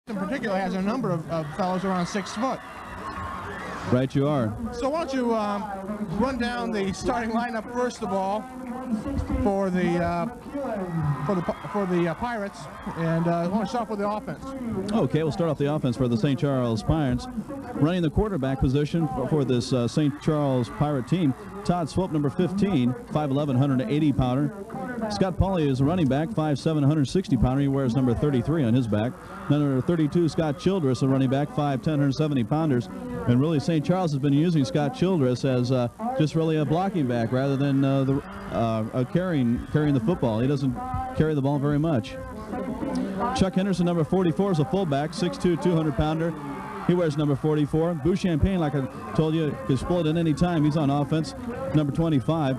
in particular has a number of fellows around 6 foot. Right you are. So why don't you run down the starting lineup first of all for the Pirates, and I want to start with the offense. Okay, we'll start off the offense for the St. Charles Pirates. Running the quarterback position for this St. Charles Pirate team, Todd Swope, number 15, 5'11", 180-pounder. Scott Pauley is a running back, 5'7", 160-pounder. He wears number 33 on his back. Number 32, Scott Childress, a running back, 5'10", 170-pounders. And really, St. Charles has been using Scott Childress as just really a blocking back rather than carrying the football. He doesn't carry the ball very much. Chuck Henderson, number 44, is a fullback, 6'2", 200-pounder. He wears number 44. Boo Champagne, like I told you, can split at any time. He's on offense, number 25.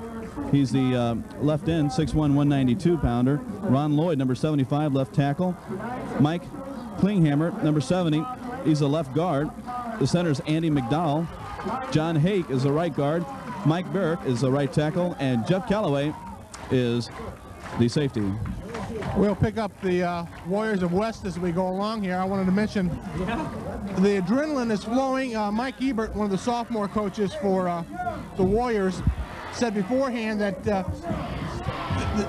He's the left end, 6'1", 192-pounder. Ron Lloyd, number 75, left tackle. Mike Klinghammer, number 70, he's a left guard. The center's Andy McDowell. John Hake is the right guard. Mike Barrett is the right tackle. And Jeff Calloway is the safety. We'll pick up the Warriors of West as we go along here. I wanted to mention the adrenaline is flowing. Mike Ebert, one of the sophomore coaches for the Warriors, said beforehand that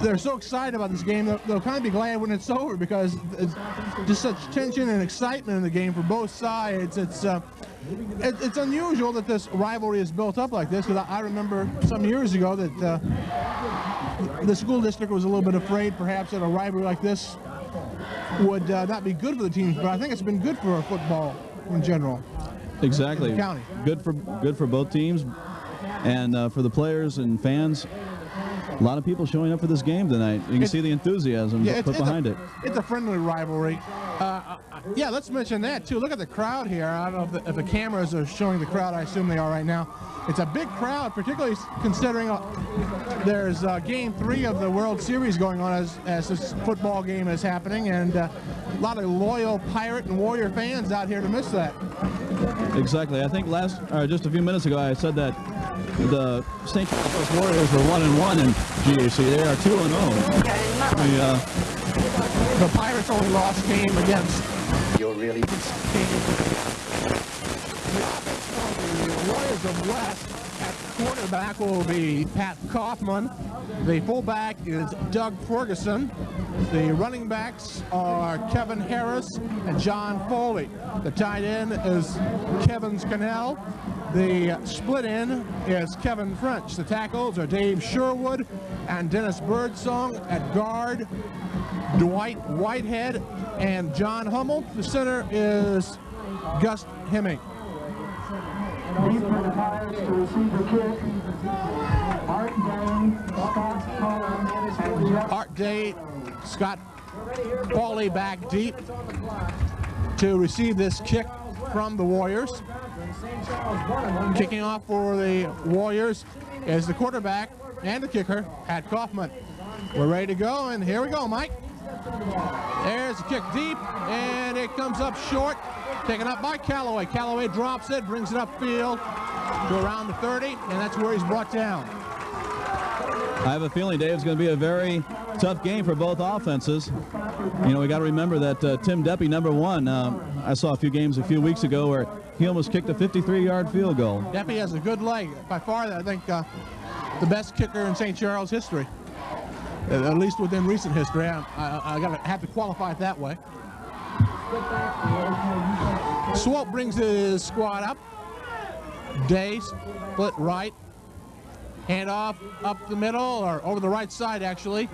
they're so excited about this game they'll kind of be glad when it's over, because it's just such tension and excitement in the game for both sides. It's unusual that this rivalry is built up like this, because I remember some years ago that the school district was a little bit afraid perhaps that a rivalry like this would not be good for the teams, but I think it's been good for football in general. Exactly. In the county. Good for both teams, and for the players and fans. A lot of people showing up for this game tonight. You can see the enthusiasm put behind it. It's a friendly rivalry. Yeah, let's mention that too. Look at the crowd here. I don't know if the cameras are showing the crowd. I assume they are right now. It's a big crowd, particularly considering there's Game 3 of the World Series going on as this football game is happening, and a lot of loyal Pirate and Warrior fans out here to miss that. Exactly. I think just a few minutes ago, I said that the St. Charles Warriors were 1-1 in GAC. They are 2-0. The Pirates only lost game against. You're really. The Warriors of West at quarterback will be Pat Kaufman. The fullback is Doug Ferguson. The running backs are Kevin Harris and John Foley. The tight end is Kevin Scannell. The split end is Kevin French. The tackles are Dave Sherwood and Dennis Birdsong. At guard, Dwight Whitehead and John Hummel. The center is Gus Hemming. Deep for the Pirates to receive the kick. Art Day, Scott Pauley back deep to receive this kick from the Warriors. Kicking off for the Warriors is the quarterback and the kicker, Pat Kaufman. We're ready to go, and here we go, Mike. There's the kick deep, and it comes up short. Taken up by Calloway. Calloway drops it, brings it upfield to around the 30, and that's where he's brought down. I have a feeling, Dave, it's going to be a very tough game for both offenses. You know, we got to remember that Tim Deppie, number 1, I saw a few games a few weeks ago where he almost kicked a 53-yard field goal. Deppie has a good leg. By far, I think, the best kicker in St. Charles history, at least within recent history. I have to qualify it that way. Swope brings his squad up. Day split right. Hand off up the middle, or over the right side, actually.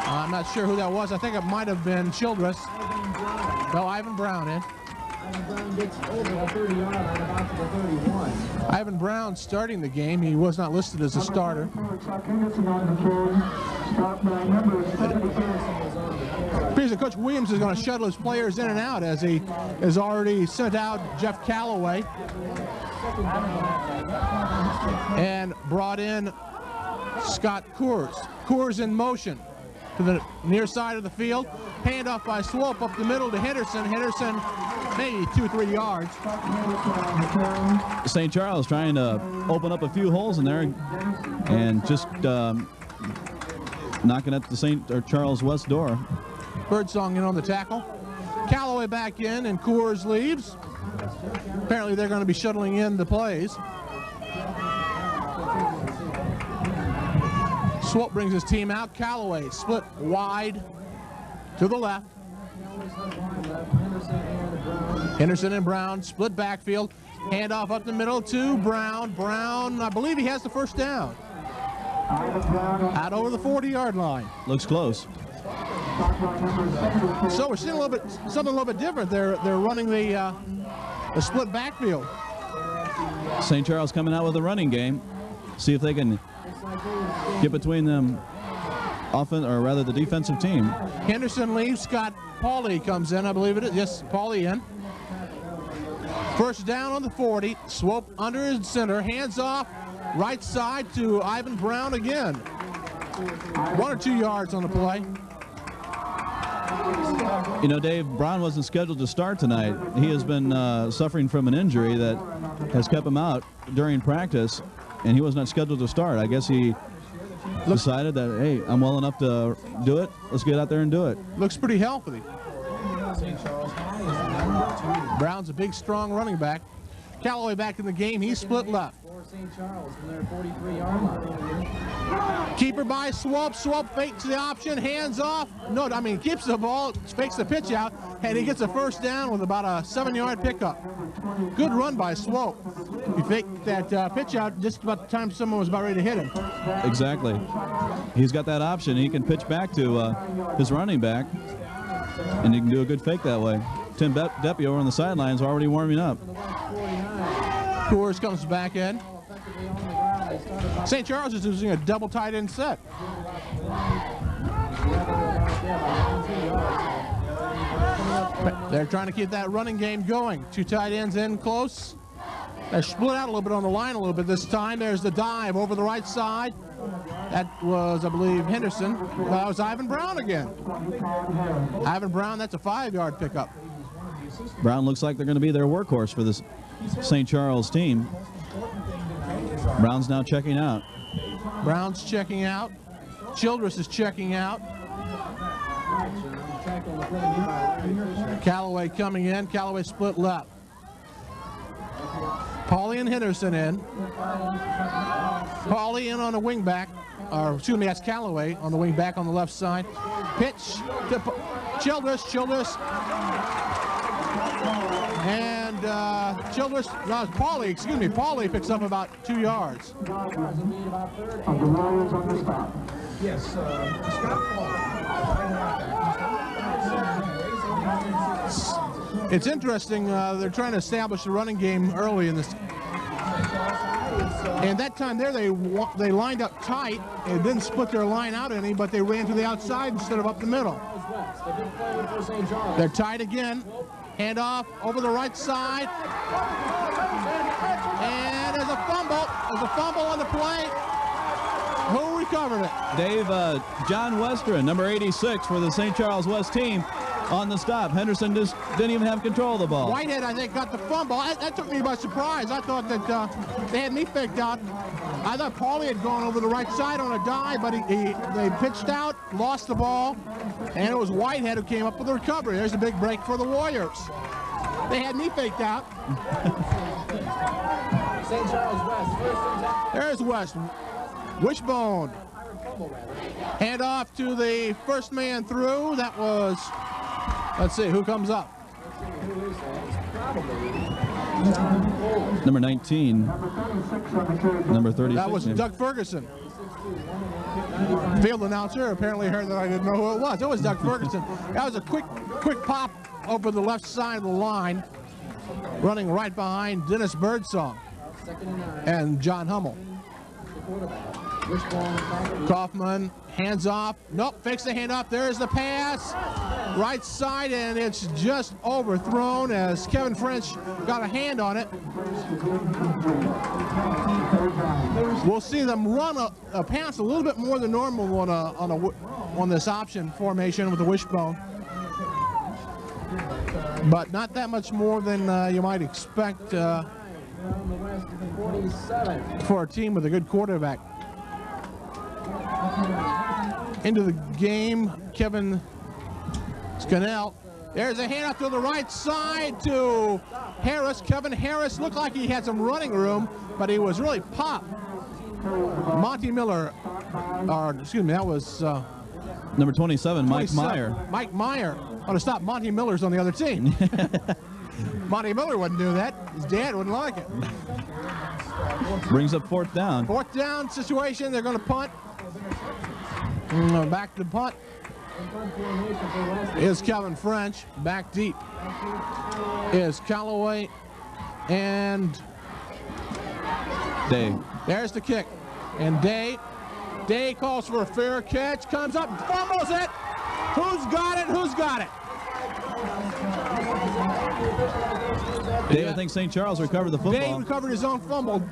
I'm not sure who that was. I think it might have been Childress. No, Ivan Brown in. Ivan Brown gets over the 30-yard line, about to the 31. Ivan Brown starting the game. He was not listed as a starter. Appears that Coach Williams is going to shuttle his players in and out, as he has already sent out Jeff Calloway and brought in Scott Coors. Coors in motion to the near side of the field. Handoff by Swope up the middle to Henderson. Henderson maybe 2-3 yards. St. Charles trying to open up a few holes in there and just knocking at the St. Charles West door. Birdsong in on the tackle. Callaway back in, and Coors leaves. Apparently they're going to be shuttling in the plays. Swope brings his team out. Callaway split wide to the left. Henderson and Brown split backfield. Handoff up the middle to Brown. Brown, I believe he has the first down. Out over the 40-yard line. Looks close. So we're seeing something a little bit different. They're running the split backfield. St. Charles coming out with a running game. See if they can get between them, the defensive team. Henderson leaves. Scott Pauley comes in, I believe it is. Yes, Pauley in. First down on the 40. Swope under his center. Hands off. Right side to Ivan Brown again. 1 or 2 yards on the play. You know, Dave, Brown wasn't scheduled to start tonight. He has been suffering from an injury that has kept him out during practice, and he was not scheduled to start. I guess he decided that, hey, I'm well enough to do it. Let's get out there and do it. Looks pretty healthy. Brown's a big, strong running back. Callaway back in the game. He's split left. St. Charles from their 43-yard line. Keeper by Swope. Swope fakes the option. Hands off. No, I mean, keeps the ball, fakes the pitch out, and he gets a first down with about a 7-yard pickup. Good run by Swope. He faked that pitch out just about the time someone was about ready to hit him. Exactly. He's got that option. He can pitch back to his running back, and he can do a good fake that way. Tim Deppie over on the sidelines already warming up. Coors comes back in. St. Charles is using a double tight end set. They're trying to keep that running game going. 2 tight ends in close. They're split out a little bit on the line a little bit this time. There's the dive over the right side. That was, I believe, Henderson. That was Ivan Brown again. Ivan Brown, that's a 5-yard pickup. Brown looks like they're going to be their workhorse for this St. Charles team. Brown's now checking out. Brown's checking out. Childress is checking out. Callaway coming in. Callaway split left. Pauley and Henderson in. Pauley in on the wing back. Or, excuse me, that's Callaway on the wing back on the left side. Pitch to Childress. Childress. And Childress, no, Pauley, excuse me, Pauley picks up about 2 yards. Yes, It's interesting, they're trying to establish the running game early in this. And that time there, they lined up tight and didn't split their line out any, but they ran to the outside instead of up the middle. They're tight again. Handoff over the right side. And there's a fumble. There's a fumble on the play. Who recovered it? Dave, John Western, number 86 for the St. Charles West team on the stop. Henderson just didn't even have control of the ball. Whitehead, I think, got the fumble. That took me by surprise. I thought that they had me faked out. I thought Pauley had gone over the right side on a dive, but they pitched out, lost the ball, and it was Whitehead who came up with the recovery. There's a big break for the Warriors. They had me faked out. St. Charles West. There's West. Wishbone. Hand off to the first man through. That was, let's see, who comes up? Number 19. Number 36. That was Doug Ferguson. Field announcer apparently heard that I didn't know who it was. It was Doug Ferguson. That was a quick pop over the left side of the line, running right behind Dennis Birdsong and John Hummel. Kaufman, hands off. Nope, fakes the handoff. There's the pass. Right side, and it's just overthrown as Kevin French got a hand on it. We'll see them run a pass a little bit more than normal on this option formation with the wishbone. But not that much more than you might expect for a team with a good quarterback. Into the game, Kevin Scannell. There's a handoff to the right side to Harris. Kevin Harris looked like he had some running room, but he was really popped. Monty Miller, or excuse me, that was number 27, Mike Meyer. Mike Meyer. ought to stop Monty Miller's on the other team. Monty Miller wouldn't do that. His dad wouldn't like it. Brings up fourth down. Fourth down situation. They're going to punt. Back to punt. Is Kevin French. Back deep is Callaway and Day. There's the kick. And Day calls for a fair catch. Comes up, fumbles it. Who's got it? Who's got it? David thinks St. Charles recovered the football. Day recovered his own fumble.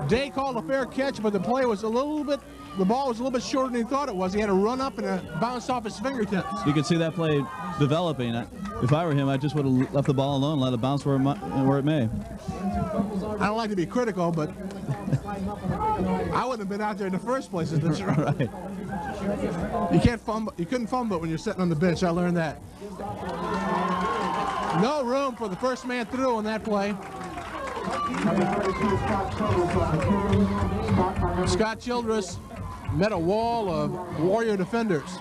Day called a fair catch, but the play was a little bit, the ball was a little bit shorter than he thought it was. He had to run up and it bounced off his fingertips. You could see that play developing. If I were him, I just would have left the ball alone, let it bounce where it may. I don't like to be critical, but I wouldn't have been out there in the first place. Right. You can't fumble. You couldn't fumble when you're sitting on the bench. I learned that. No room for the first man through on that play. Scott Childress met a wall of Warrior defenders.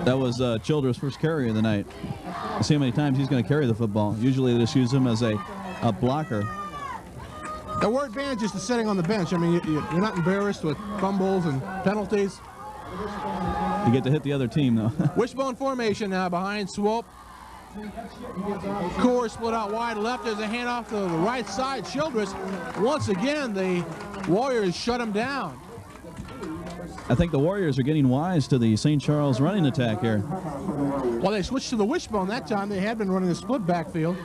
That was Childress' first carry of the night. See how many times he's going to carry the football. Usually they just use him as a blocker. There were advantages to sitting on the bench. I mean, you're not embarrassed with fumbles and penalties. You get to hit the other team, though. Wishbone formation now behind Swope. Core split out wide left. There's a handoff to the right side. Childress, once again, the Warriors shut him down. I think the Warriors are getting wise to the St. Charles running attack here. Well, they switched to the wishbone that time. They had been running a split backfield.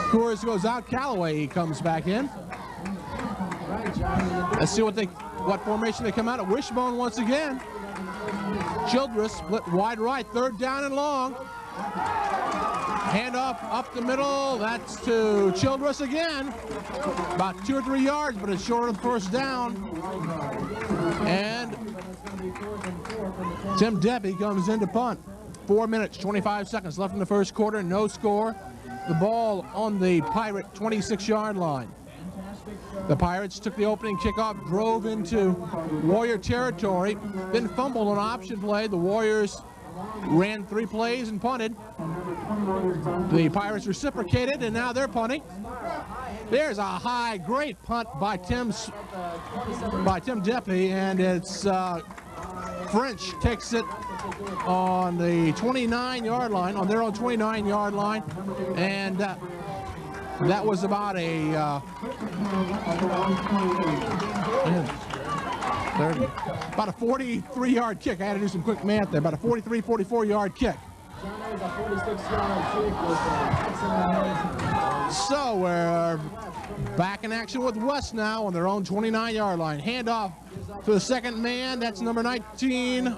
Coors goes out. Callaway, he comes back in. Let's see what formation they come out of. Wishbone once again. Childress split wide right, third down and long. Handoff up the middle, that's to Childress again. About 2 or 3 yards, but it's short of the first down. And Tim Deppy comes in to punt. 4 minutes, 25 seconds left in the first quarter, no score. The ball on the Pirate 26-yard line. The Pirates took the opening kickoff, drove into Warrior territory, then fumbled an option play. The Warriors ran 3 plays and punted. The Pirates reciprocated, and now they're punting. There's a high, great punt by Tim Deppy, and it's French takes it on the 29-yard line, on their own 29-yard line, and that was about a 43-yard kick. I had to do some quick math there. About a 43, 44-yard kick. So we're back in action with West now on their own 29-yard line. Handoff to the second man. That's number 19.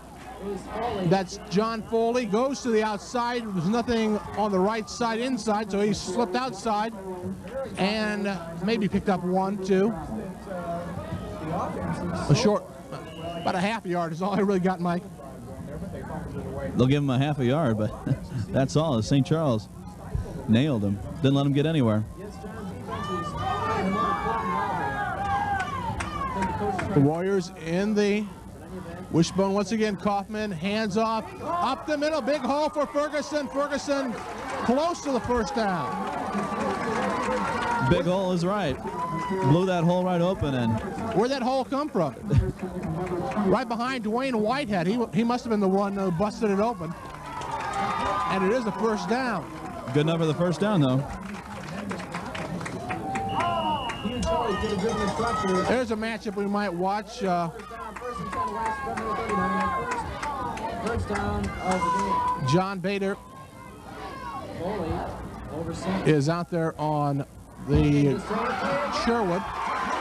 That's John Foley. Goes to the outside. There's nothing on the right side inside, so he slipped outside and maybe picked up 1, 2. A short, about a half a yard is all I really got, Mike. They'll give him a half a yard, but that's all. St. Charles nailed him. Didn't let him get anywhere. The Warriors in the wishbone once again. Kaufman, hands off, up the middle, big hole for Ferguson. Ferguson close to the first down. Big hole is right. Blew that hole right open. And where'd that hole come from? Right behind Dwayne Whitehead. He must have been the one who busted it open. And it is a first down. Good enough for the first down, though. There's a matchup we might watch. John Bader is out there on the Sherwood.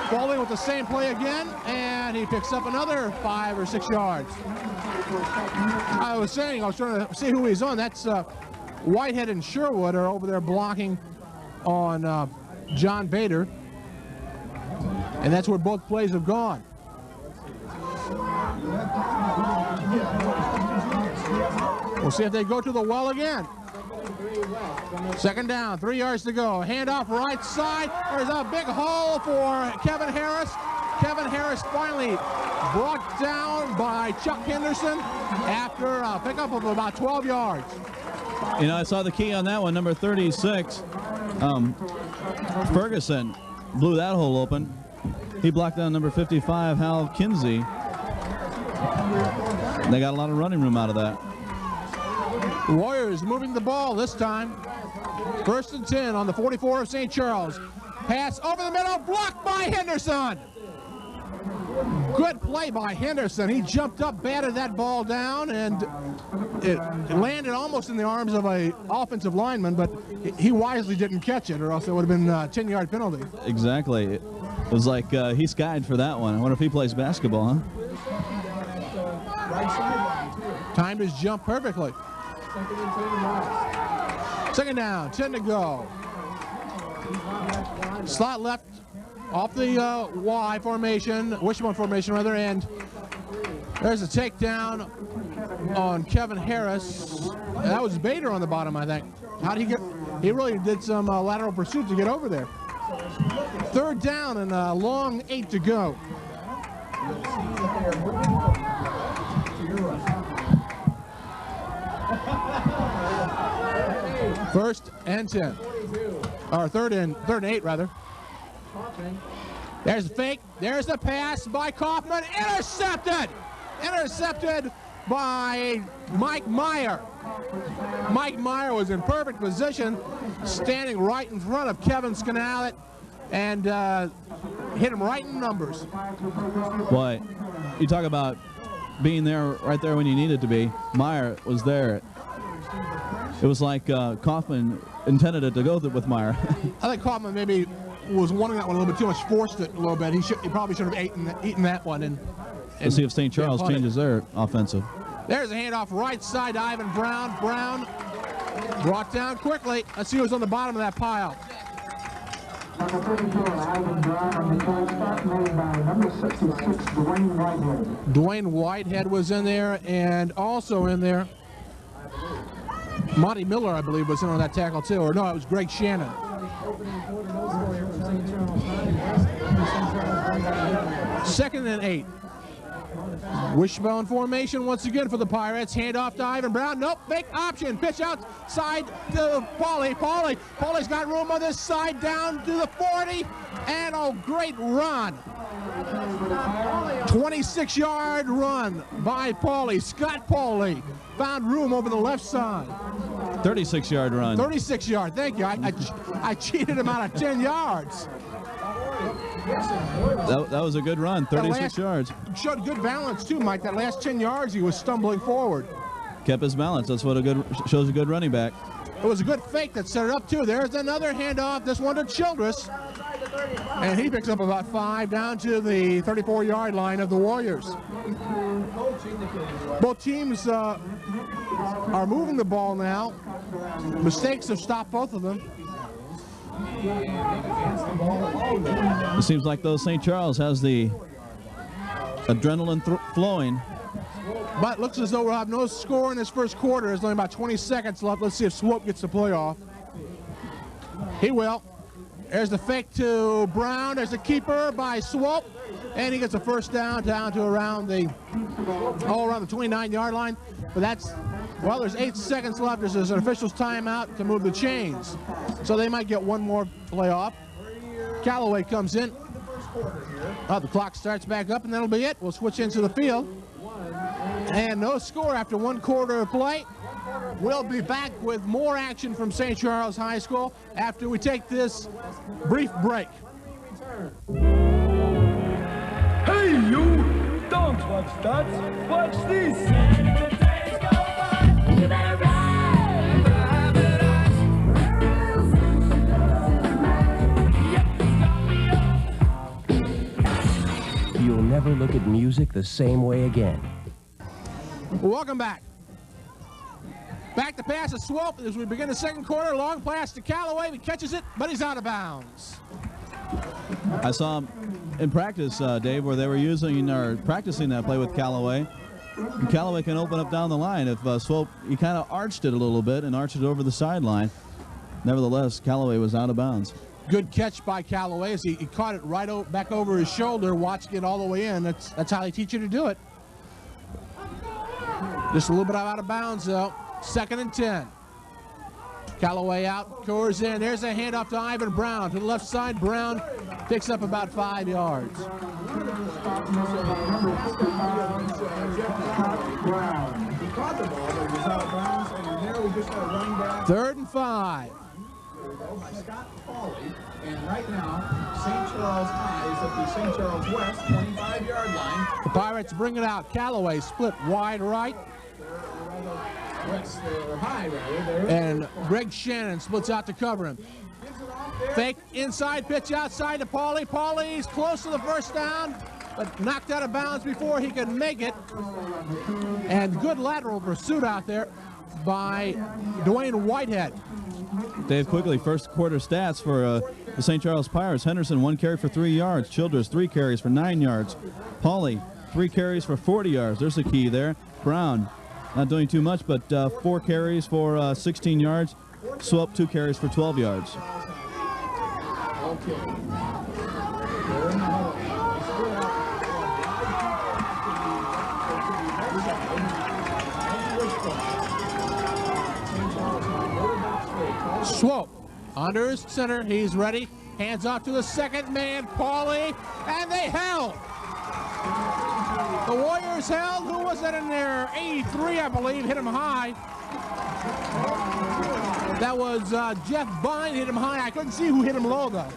Foley with the same play again, and he picks up another 5 or 6 yards. I was trying to see who he's on. That's Whitehead and Sherwood are over there blocking on John Bader, and that's where both plays have gone. We'll see if they go to the well again. Second down, 3 yards to go. Handoff right side. There's a big hole for Kevin Harris. Kevin Harris finally brought down by Chuck Henderson after a pickup of about 12 yards. You know, I saw the key on that one, number 36. Ferguson blew that hole open. He blocked down number 55, Hal Kinsey. They got a lot of running room out of that. Warriors moving the ball this time. 1st and 10 on the 44 of St. Charles. Pass over the middle, blocked by Henderson. Good play by Henderson. He jumped up, batted that ball down, and it landed almost in the arms of an offensive lineman, but he wisely didn't catch it, or else it would have been a 10-yard penalty. Exactly. It was like he skied for that one. I wonder if he plays basketball, huh? Timed his jump perfectly. Second down, 10 to go. Slot left off the Y formation, wishbone formation rather, and there's a takedown on Kevin Harris. That was Bader on the bottom, I think. How did he get? He really did some lateral pursuit to get over there. 3rd down and a long 8 to go. First and 10, or third and 8 rather. There's the fake. There's the pass by Kaufman. Intercepted. Intercepted by Mike Meyer. Mike Meyer was in perfect position, standing right in front of Kevin Skenalet, and hit him right in numbers. Boy, you talk about being there right there when you needed to be. Meyer was there. It was like Kaufman intended it to go with Meyer. I think Kaufman maybe was wanting that one a little bit too much, forced it a little bit. He probably should have eaten that one. And Let's see if St. Charles changes their offensive. There's a handoff right side to Ivan Brown. Brown brought down quickly. Let's see who's on the bottom of that pile. Number 34, Ivan Brown, on the third stop made by number 66, Dwayne Whitehead. Dwayne Whitehead was in there, and also in there, Monty Miller, I believe, was in on that tackle too. Or no, it was Greg Shannon. 2nd and 8. Wishbone formation once again for the Pirates. Handoff to Ivan Brown. Nope, big option. Pitch outside to Pauley. Pauley's got room on this side down to the 40. And a great run. 26-yard run by Pauley. Scott Pauley found room over the left side. 36-yard run. 36-yard, thank you. I cheated him out of 10 yards. That was a good run, 36 yards. Showed good balance too, Mike. That last 10 yards, he was stumbling forward. Kept his balance. That's what shows a good running back. It was a good fake that set it up too. There's another handoff. This one to Childress. And he picks up about 5 down to the 34-yard line of the Warriors. Both teams are moving the ball now. Mistakes have stopped both of them. It seems like though St. Charles has the adrenaline flowing. But looks as though we'll have no score in this first quarter. There's only about 20 seconds left. Let's see if Swope gets the playoff. He will. There's the fake to Brown. There's the keeper by Swope. And he gets a first down to around the 29-yard line. But that's, well, there's 8 seconds left. There's an official's timeout to move the chains. So they might get one more playoff. Callaway comes in. The clock starts back up, and that'll be it. We'll switch into the field. And no score after 1 quarter of play. We'll be back with more action from St. Charles High School after we take this brief break. Hey, you! Don't watch that! Watch this! You better run! You'll never look at music the same way again. Welcome back. Back to pass to Swope as we begin the second quarter. Long pass to Callaway. He catches it, but he's out of bounds. I saw him in practice, Dave, where they were using or practicing that play with Callaway. Callaway can open up down the line. If Swope, he kind of arched it a little bit and arched it over the sideline. Nevertheless, Callaway was out of bounds. Good catch by Callaway as he caught it right back over his shoulder, watching it all the way in. That's how they teach you to do it. Just a little bit out of bounds, though. 2nd and 10. Callaway out, Coors in. There's a handoff to Ivan Brown. To the left side, Brown picks up about 5 yards. Third and 5. By Scott Pauley, and right now, St. Charles High is at the St. Charles West 25-yard line. The Pirates bring it out. Callaway split wide right. And Greg Shannon splits out to cover him. Fake inside pitch outside to Pauley. Pauley's close to the first down, but knocked out of bounds before he could make it. And good lateral pursuit out there by Dwayne Whitehead. Dave, quickly, first quarter stats for the St. Charles Pirates. Henderson, 1 carry for 3 yards. Childress, 3 carries for 9 yards. Pauley, 3 carries for 40 yards. There's the key there. Brown, not doing too much, but 4 carries for 16 yards. Swope, 2 carries for 12 yards. Swope under his center, he's ready. Hands off to the second man, Pauley, and they held. The Warriors held. Who was that in there? 83, I believe, hit him high. That was Jeff Bine hit him high. I couldn't see who hit him low, though.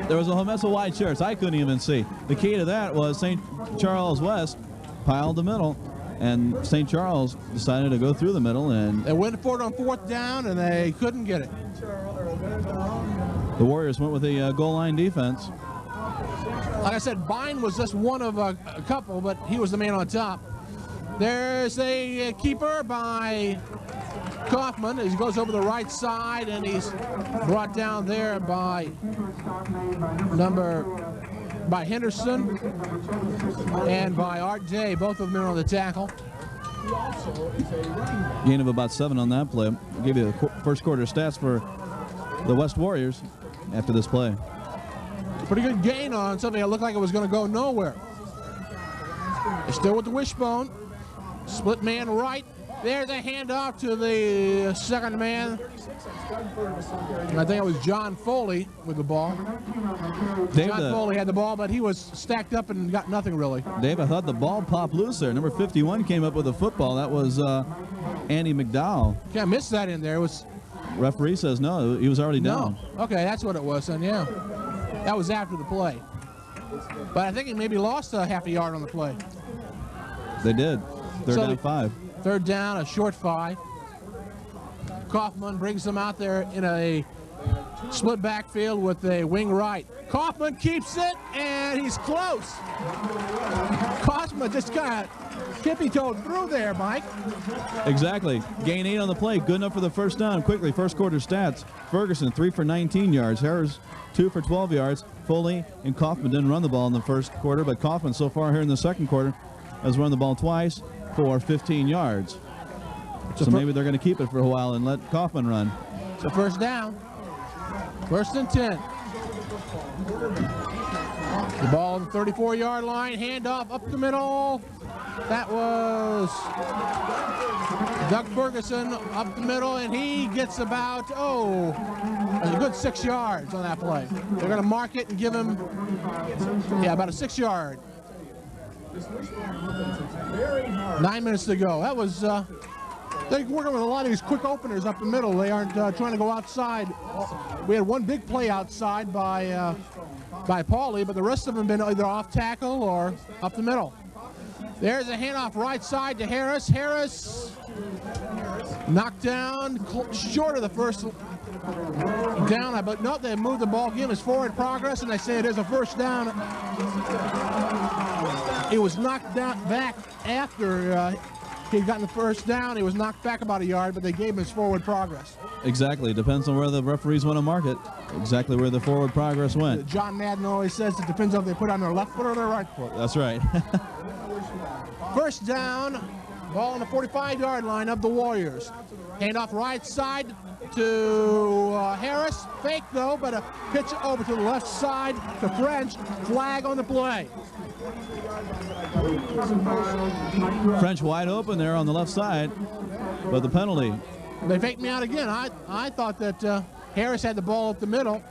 There was a whole mess of white shirts. I couldn't even see. The key to that was St. Charles West piled the middle, and St. Charles decided to go through the middle, and they went for it on 4th down, and they couldn't get it. The Warriors went with a goal line defense. Like I said, Bine was just one of a couple, but he was the man on top. There's a keeper by Kaufman as he goes over the right side, and he's brought down there by Henderson and by Art Day, both of them on the tackle. Gain of about 7 on that play. I'll give you the first quarter stats for the West Warriors after this play. Pretty good gain on something that looked like it was going to go nowhere. They're still with the wishbone. Split man right. There's a handoff to the second man. I think it was John Foley with the ball. Dave, John Foley had the ball, but he was stacked up and got nothing really. Dave, I thought the ball popped loose there. Number 51 came up with a football. That was Andy McDowell. Can't miss that in there. It was. Referee says no, he was already down. No. Okay, that's what it was then, yeah. That was after the play. But I think he maybe lost a half a yard on the play. They did. Third down 5. Third down, a short 5. Kaufman brings them out there in a split backfield with a wing right. Kaufman keeps it, and he's close. Kaufman just kind of tippy-toed through there, Mike. Exactly. Gain 8 on the play. Good enough for the first down. Quickly, first quarter stats. Ferguson, 3 for 19 yards. Harris, 2 for 12 yards. Foley and Kaufman didn't run the ball in the first quarter, but Kaufman so far here in the second quarter has run the ball twice for 15 yards. So maybe they're going to keep it for a while and let Kaufman run. So first down. 1st and 10. The ball on the 34-yard line. Handoff up the middle. That was Doug Ferguson up the middle, and he gets about, a good 6 yards on that play. They're going to mark it and give him, about a 6 yard. 9 minutes to go. That was, they're working with a lot of these quick openers up the middle. They aren't trying to go outside. We had one big play outside by Pauley, but the rest of them have been either off tackle or up the middle. There's a handoff right side to Harris. Harris knocked down short of the first down, but no, they moved the ball. Game is forward progress, and they say it is a first down. It was knocked down back after he'd gotten the first down. He was knocked back about a yard, but they gave him his forward progress. Exactly. Depends on where the referees want to mark it. Exactly where the forward progress went. John Madden always says it depends on if they put on their left foot or their right foot. That's right. First down, ball on the 45-yard line of the Warriors. Handoff right side to Harris. Fake though, but a pitch over to the left side to French. Flag on the play. French wide open there on the left side, but the penalty. They faked me out again. I thought that Harris had the ball up the middle.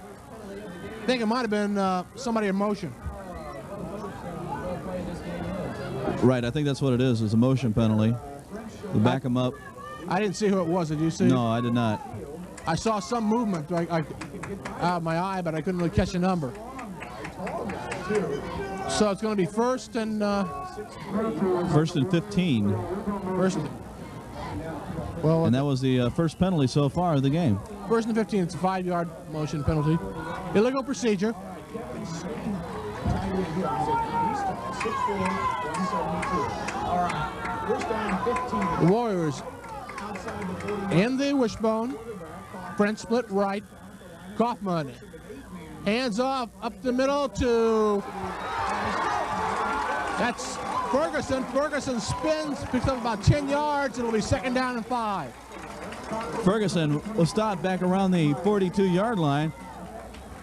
I think it might have been somebody in motion. Right, I think that's what it is a motion penalty. To back him up. I didn't see who it was. Did you see? No, I did not. I saw some movement out of my eye, but I couldn't really catch a number. So it's going to be first and 15. Well, and that was the first penalty so far of the game. First and 15. It's a 5-yard motion penalty. Illegal procedure. The Warriors in the wishbone. French split right. Kaufman. Hands off up the middle to. That's Ferguson. Ferguson spins, picks up about 10 yards. It'll be second down and 5. Ferguson will stop back around the 42-yard line.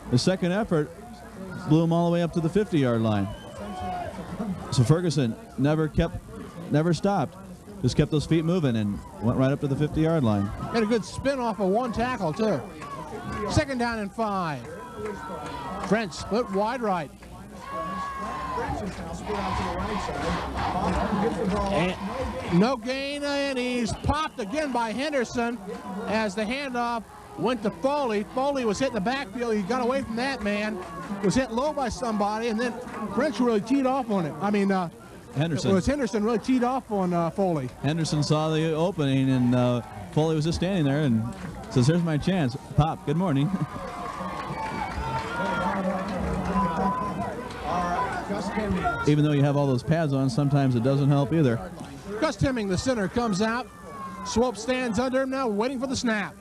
The second effort blew him all the way up to the 50-yard line. So Ferguson never stopped. Just kept those feet moving and went right up to the 50-yard line. Had a good spin off of one tackle, too. Second down and 5. French split wide right. And no gain, and he's popped again by Henderson as the handoff went to Pauley. Pauley was hit in the backfield. He got away from that man. Was hit low by somebody, and then French really teed off on it. I mean, Henderson. It was Henderson really teed off on Foley. Henderson saw the opening, and Foley was just standing there and says, "Here's my chance." Pop, good morning. Even though you have all those pads on, sometimes it doesn't help either. Gus Timming, the center, comes out. Swope stands under him now, waiting for the snap.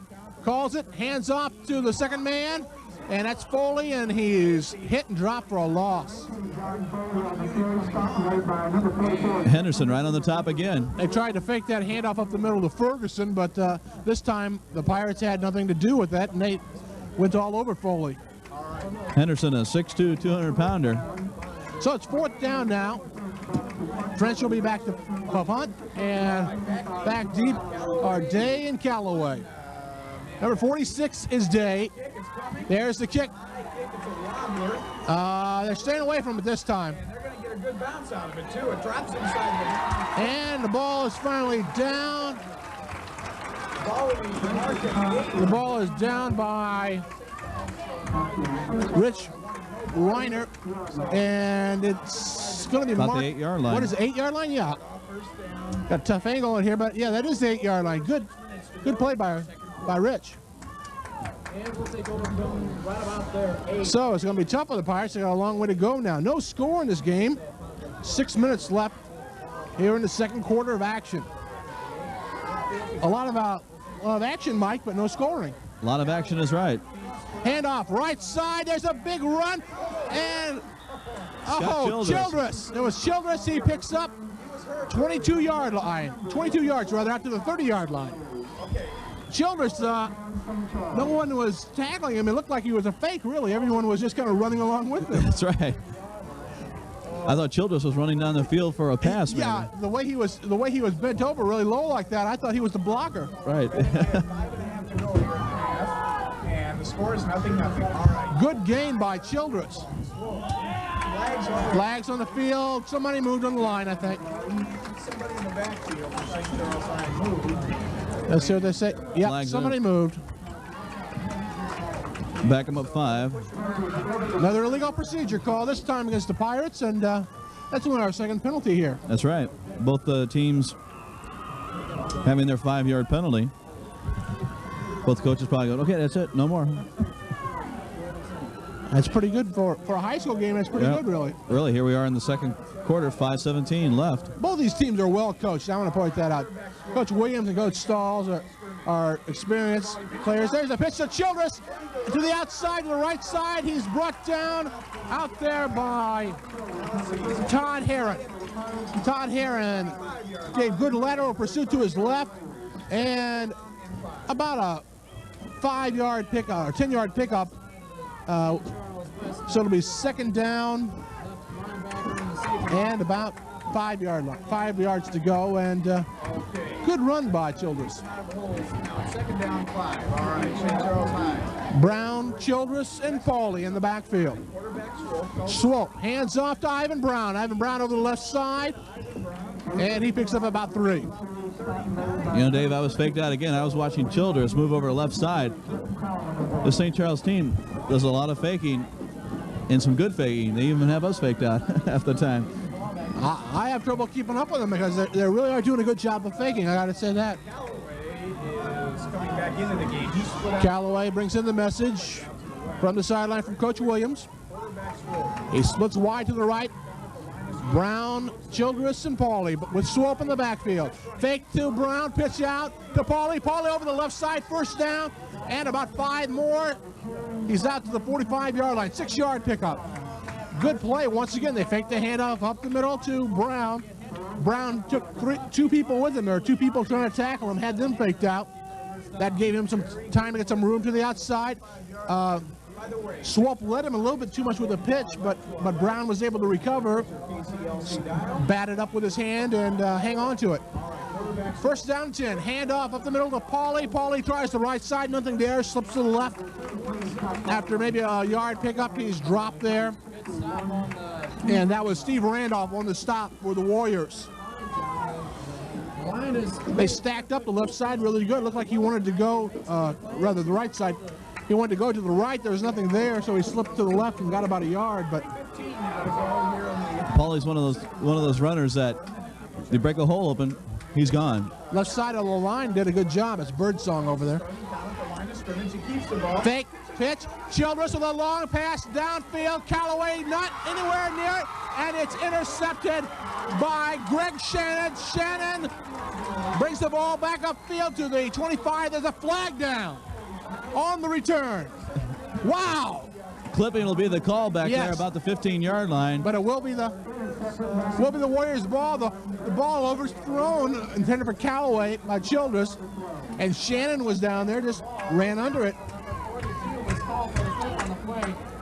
Calls it, hands off to the second man, and that's Foley, and he's hit and dropped for a loss. Henderson right on the top again. They tried to fake that handoff up the middle to Ferguson, but this time the Pirates had nothing to do with that, and they went all over Foley. Henderson, a 6'2", 200-pounder. So it's fourth down now. French will be back to punt, and back deep are Day and Callaway. Number 46 is Day. There's the kick. They're staying away from it this time. They're going to get a good bounce out of it, too. It drops inside the line. And the ball is finally down. The ball is down by Rich Reiner, and it's going to be about the 8-yard line. What is it, 8-yard line? Yeah. Got a tough angle in here, but yeah, that is the 8-yard line. Good play by Rich. So it's going to be tough for the Pirates. They got a long way to go now. No score in this game. 6 minutes left here in the second quarter of action. A lot of action, Mike, but no scoring. A lot of action is right. Handoff right side. There's a big run, and Childress. It was Childress. He picks up 22-yard line. 22 yards rather after the 30-yard line. Childress, no one was tackling him. It looked like he was a fake, really. Everyone was just kind of running along with him. That's right. I thought Childress was running down the field for a pass. Yeah, the way he was bent over really low like that, I thought he was the blocker. Right. And the score is 0-0. All right. Good gain by Childress. Flags on the field. Somebody moved on the line, I think. Somebody in the backfield for St. Charles High moved. Let's see what they say. Yeah, Flags somebody up. moved. Back him up 5. Another illegal procedure call, this time against the Pirates, and that's only our second penalty here. That's right. Both the teams having their 5-yard penalty. Both coaches probably go, okay, that's it, no more. That's pretty good for a high school game. That's pretty good, really. Really, here we are in the second quarter, 5:17 left. Both these teams are well coached. I want to point that out. Coach Williams and Coach Stalls are experienced players. There's a pitch to Childress to the outside, to the right side. He's brought down out there by Todd Herron. Todd Heron gave good lateral pursuit to his left, and about a 5-yard pickup or 10-yard pickup. So it'll be second down and about 5 yards to go, and good run by Childress. Second down 5. All right, St. Charles High. Brown, Childress, and Pauley in the backfield. Swope hands off to Ivan Brown. Ivan Brown over the left side, and he picks up about 3. You know, Dave, I was faked out again. I was watching Childress move over to the left side. The St. Charles team does a lot of faking and some good faking. They even have us faked out half the time. I have trouble keeping up with them because they really are doing a good job of faking. I got to say that. Coming back into the game. He split out. Callaway brings in the message from the sideline from Coach Williams. He splits wide to the right. Brown, Childress, and Pauley, but with Swope in the backfield. Fake to Brown, pitch out to Pauley. Pauley over the left side, first down, and about 5 more. He's out to the 45-yard line, 6-yard pickup. Good play. Once again, they faked the handoff up the middle to Brown. Brown took 2 people with him. There were 2 people trying to tackle him, had them faked out. That gave him some time to get some room to the outside. Swope led him a little bit too much with the pitch, but Brown was able to recover, batted up with his hand, and hang on to it. First down 10, handoff up the middle to Pauley. Pauley tries the right side, nothing there, slips to the left. After maybe a yard pickup, he's dropped there. And that was Steve Randolph on the stop for the Warriors. They stacked up the left side really good. Looked like he wanted to go, rather the right side. He wanted to go to the right. There was nothing there, so he slipped to the left and got about a yard. But Pauley's one of those runners that they break a hole open, he's gone. Left side of the line did a good job. It's Birdsong over there. Fake pitch. Childress with a long pass downfield. Callaway not anywhere near it, and it's intercepted by Greg Shannon. Shannon brings the ball back upfield to the 25. There's a flag down on the return. Wow. Clipping will be the call back there about the 15-yard line. But it will be the Warriors' ball. The ball overthrown, intended for Callaway by Childress, and Shannon was down there, just ran under it.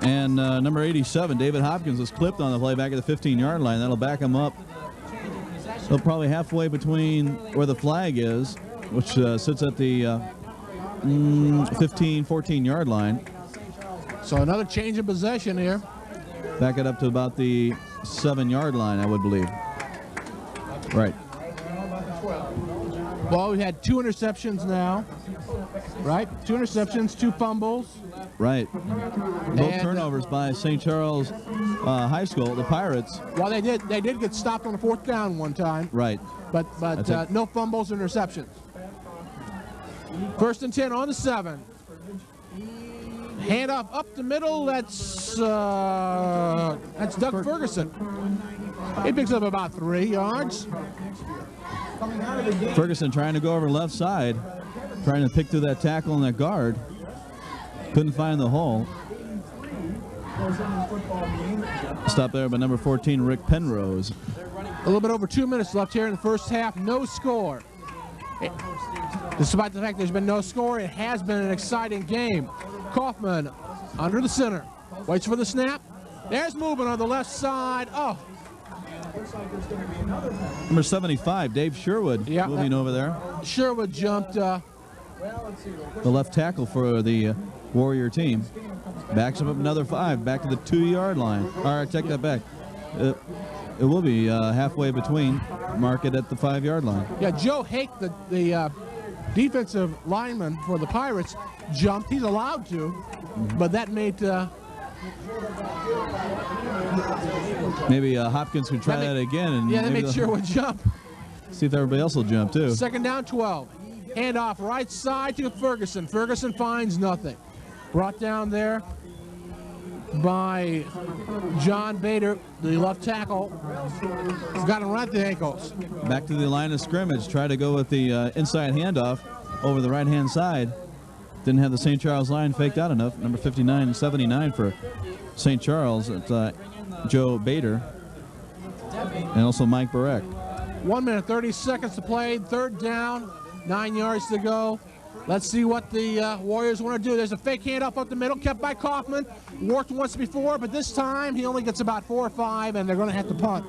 And number 87, David Hopkins, was clipped on the play back at the 15-yard line. That'll back him up. So probably halfway between where the flag is, which sits at the 15, 14-yard line. So another change of possession here. Back it up to about the 7-yard line, I would believe. Right. Well, we had 2 interceptions now, right? 2 interceptions, 2 fumbles. Right. Both turnovers by St. Charles High School, the Pirates. Well, they did get stopped on the 4th down one time. Right. But no fumbles or interceptions. First and 10 on the 7. Handoff up the middle. That's Doug Ferguson. He picks up about 3 yards. Ferguson trying to go over left side, trying to pick through that tackle and that guard. Couldn't find the hole. Stop there by number 14, Rick Penrose. A little bit over 2 minutes left here in the first half. No score. Despite the fact there's been no score, it has been an exciting game. Kaufman under the center. Waits for the snap. There's movement on the left side. Oh. Number 75, Dave Sherwood, moving over there. Sherwood jumped. The left tackle for the Warrior team. Backs him up another 5, back to the 2-yard line. All right, take that back. It will be halfway between. Mark it at the 5-yard line. Yeah, Joe Hake, the defensive lineman for the Pirates, jumped. He's allowed to, but that made maybe Hopkins could try that again. And yeah, they made Sherwood jump. See if everybody else will jump too. Second down, 12. Handoff right side to Ferguson. Ferguson finds nothing. Brought down there by John Bader, the left tackle. Got him right at the ankles. Back to the line of scrimmage. Try to go with the inside handoff over the right-hand side. Didn't have the St. Charles line faked out enough. Number 59, 79 for St. Charles. It's Joe Bader. and also Mike Barek. 1 minute 30 seconds to play. Third down, 9 yards to go. Let's see what the Warriors want to do. There's a fake handoff up the middle, kept by Kaufman. Worked once before, but this time he only gets about 4 or 5, and they're going to have to punt.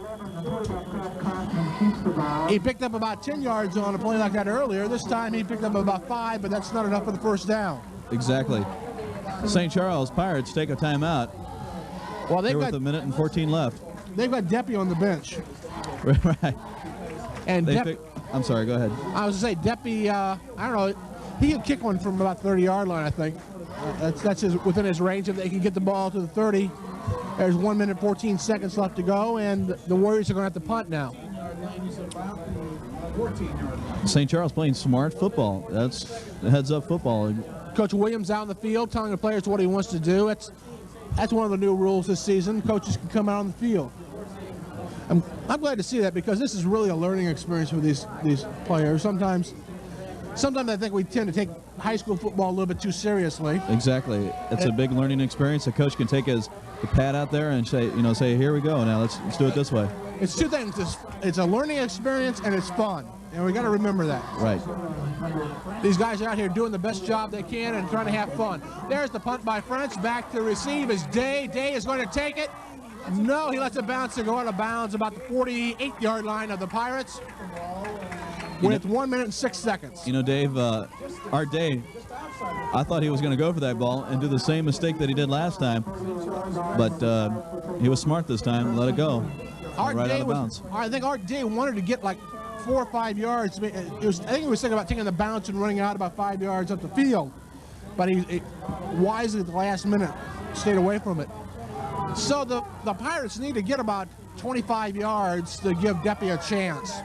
He picked up about 10 yards on a play like that earlier. This time he picked up about 5, but that's not enough for the first down. Exactly. St. Charles Pirates take a timeout. Well, they've got a minute and 14 left. They've got Deppy on the bench. Right. And I'm sorry, go ahead. I was going to say, Deppy, I don't know, he could kick one from about 30-yard line, I think. That's within his range if they can get the ball to the 30. There's 1 minute 14 seconds left to go, and the Warriors are going to have to punt now. St. Charles playing smart football. That's heads-up football. Coach Williams out in the field telling the players what he wants to do. That's one of the new rules this season. Coaches can come out on the field. I'm glad to see that because this is really a learning experience for these players. Sometimes I think we tend to take high school football a little bit too seriously. Exactly. It's a big learning experience. A coach can take the pad out there and say, here we go. Now let's do it this way. It's two things. It's a learning experience and it's fun. And we got to remember that. Right. These guys are out here doing the best job they can and trying to have fun. There's the punt by French. Back to receive is Day. Day is going to take it. No, he lets it bounce and go out of bounds about the 48-yard line of the Pirates with 1 minute and 6 seconds. Dave, our Day, I thought he was going to go for that ball and do the same mistake that he did last time, but he was smart this time. Let it go. Right out of bounds. I think Art Day wanted to get like 4 or 5 yards. I think he was thinking about taking the bounce and running out about 5 yards up the field, but he wisely at the last minute stayed away from it. So the Pirates need to get about 25 yards to give Deppy a chance.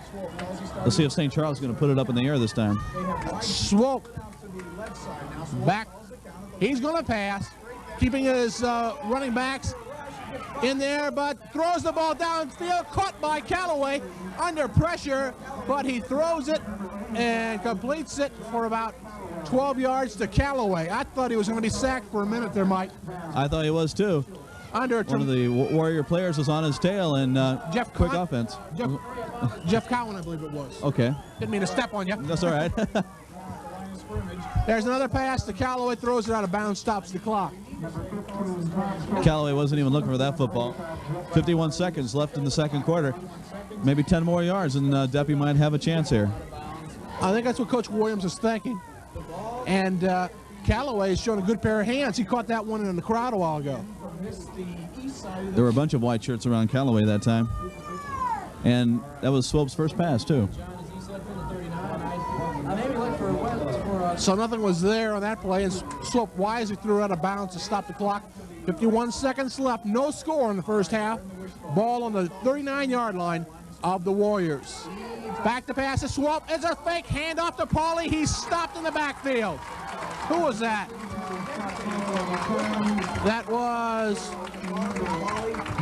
Let's see if St. Charles is going to put it up in the air this time. Swope back. He's going to pass, keeping his running backs in there, but throws the ball downfield, caught by Callaway under pressure, but he throws it and completes it for about 12 yards to Callaway. I thought he was going to be sacked for a minute there, Mike. I thought he was too. One of the Warrior players was on his tail, and quick offense. Jeff Cowan, I believe it was. Okay. Didn't mean to step on you. That's all right. There's another pass to Callaway, throws it out of bounds, stops the clock. Callaway wasn't even looking for that football. 51 seconds left in the second quarter. Maybe 10 more yards, and Deppy might have a chance here. I think that's what Coach Williams is thinking. And Callaway has shown a good pair of hands. He caught that one in the crowd a while ago. There were a bunch of white shirts around Callaway that time. And that was Swope's first pass, too. So nothing was there on that play, and Swope wisely threw out of bounds to stop the clock. 51 seconds left, no score in the first half. Ball on the 39-yard line of the Warriors. Back to pass to Swope. It's a fake handoff to Pauley. He's stopped in the backfield. Who was that? That was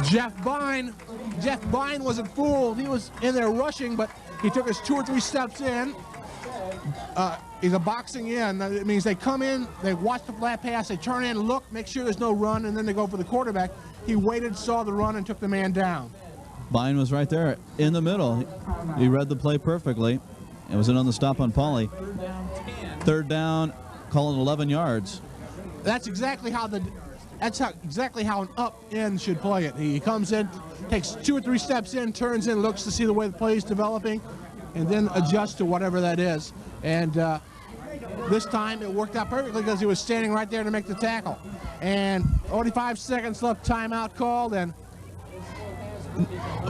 Jeff Bine. Jeff Bine wasn't fooled. He was in there rushing, but he took his 2 or 3 steps in. He's a boxing in. It means they come in, they watch the flat pass, they turn in, look, make sure there's no run, and then they go for the quarterback. He waited, saw the run, and took the man down. Bine was right there in the middle. He read the play perfectly. It was in on the stop on Pauley. Third down, calling 11 yards. That's exactly how an up end should play it. He comes in, takes 2 or 3 steps in, turns in, looks to see the way the play is developing, and then adjusts to whatever that is. And this time it worked out perfectly because he was standing right there to make the tackle. And 45 seconds left, timeout called, and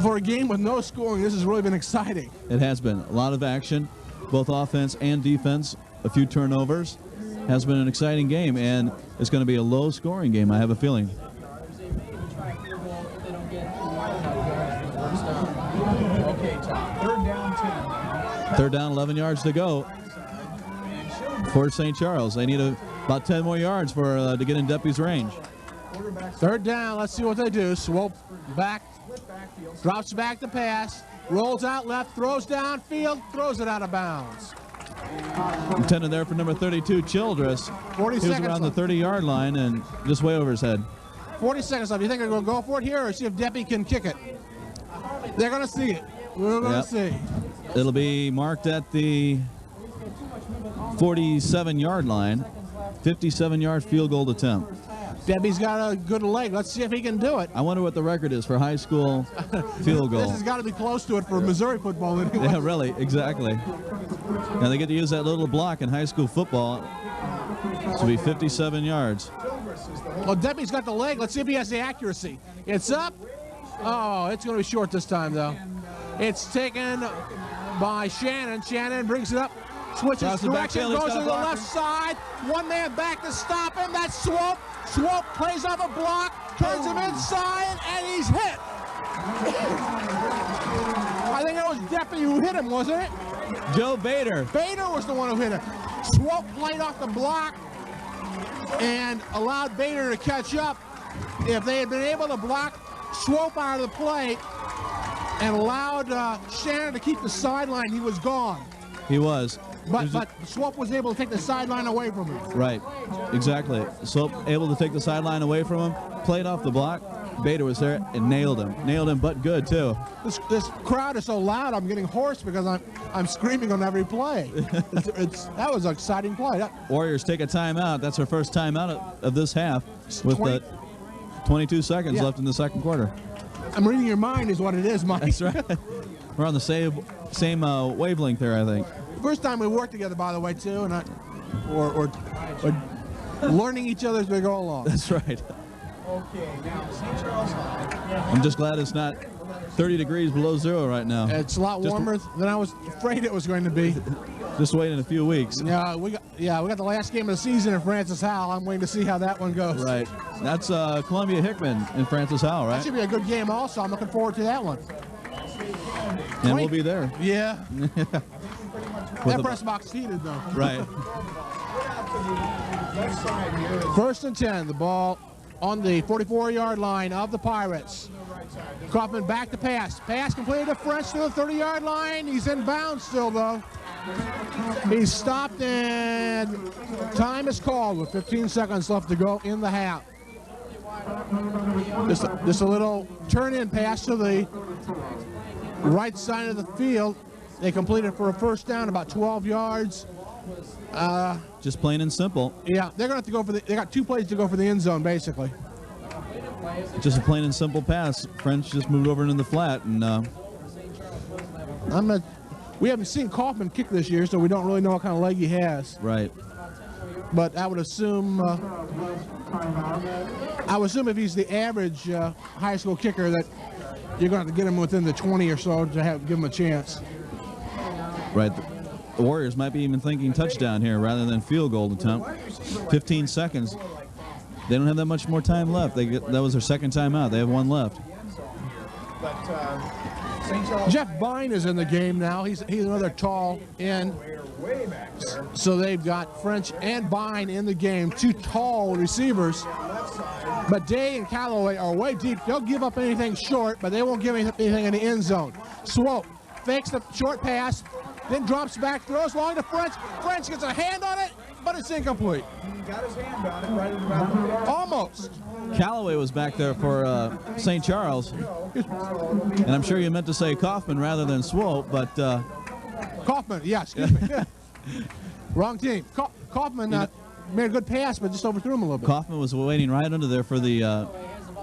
for a game with no scoring, this has really been exciting. It has been. A lot of action, both offense and defense, a few turnovers. Has been an exciting game, and it's going to be a low-scoring game, I have a feeling. Third down, 11 yards to go for St. Charles. They need about 10 more yards for to get in Deppy's range. Third down, let's see what they do. Swope back, drops back to pass, rolls out left, throws downfield, throws it out of bounds. Intended there for number 32, Childress. 40 he was seconds around left. the 30-yard line and just way over his head. 40 seconds left. You think they're going to go for it here or see if Deppy can kick it? They're going to see it. We're going to see. It'll be marked at the 47-yard line. 57-yard field goal attempt. Debbie's got a good leg. Let's see if he can do it. I wonder what the record is for high school field goal. This has got to be close to it for Missouri football anyway. Yeah, really, exactly. Now they get to use that little block in high school football. This will be 57 yards. Well, Debbie's got the leg. Let's see if he has the accuracy. It's up. Oh, it's going to be short this time, though. It's taken by Shannon. Shannon brings it up. Switches direction, goes to the left side. One man back to stop him. That's Swope. Swope plays off a block, turns him inside, and he's hit. I think it was Deppy who hit him, wasn't it? Joe Bader. Bader was the one who hit him. Swope played off the block and allowed Bader to catch up. If they had been able to block Swope out of the play and allowed Shannon to keep the sideline, he was gone. He was. But Swope was able to take the sideline away from him. Right, exactly. Swope able to take the sideline away from him, played off the block. Bader was there and nailed him. Nailed him, but good too. This crowd is so loud, I'm getting hoarse because I'm screaming on every play. That was an exciting play. Warriors take a timeout. That's their first timeout of this half with 22 seconds left in the second quarter. I'm reading your mind is what it is, Mike. That's right. We're on the same wavelength there, I think. First time we worked together, by the way, too, and or learning each other as we go along. That's right. Okay, now St. Charles High. I'm just glad it's not 30 degrees below zero right now. It's a lot warmer than I was afraid it was going to be. Just wait in a few weeks. Yeah, we got the last game of the season in Francis Howell. I'm waiting to see how that one goes. Right. That's Columbia Hickman in Francis Howell, right? That should be a good game also. I'm looking forward to that one. And we'll be there. Yeah. That press box is heated, though. Right. First and 10, the ball on the 44-yard line of the Pirates. Kaufman back to pass. Pass completed to French to the 30-yard line. He's in bounds still, though. He's stopped, and time is called with 15 seconds left to go in the half. Just a little turn-in pass to the right side of the field. They completed for a first down, about 12 yards. Just plain and simple. Yeah, they're going to have to go for they got 2 plays to go for the end zone, basically. Just a plain and simple pass. French just moved over into the flat, and we haven't seen Kaufman kick this year, so we don't really know what kind of leg he has. Right. But I would assume if he's the average high school kicker that you're going to have to get him within the 20 or so to give him a chance. Right. The Warriors might be even thinking touchdown here rather than field goal attempt. 15 seconds. They don't have that much more time left. That was their second timeout. They have one left. Jeff Bine is in the game now. He's another tall end. So they've got French and Bine in the game. 2 tall receivers. But Day and Callaway are way deep. They'll give up anything short, but they won't give anything in the end zone. Swope fakes the short pass, then drops back, throws long to French. French gets a hand on it, but it's incomplete. He got his hand on it right at about the pitch. Almost. Callaway was back there for St. Charles. And I'm sure you meant to say Kaufman rather than Swope, but... Kaufman, yeah, excuse me. Wrong team. Kaufman made a good pass, but just overthrew him a little bit. Kaufman was waiting right under there for the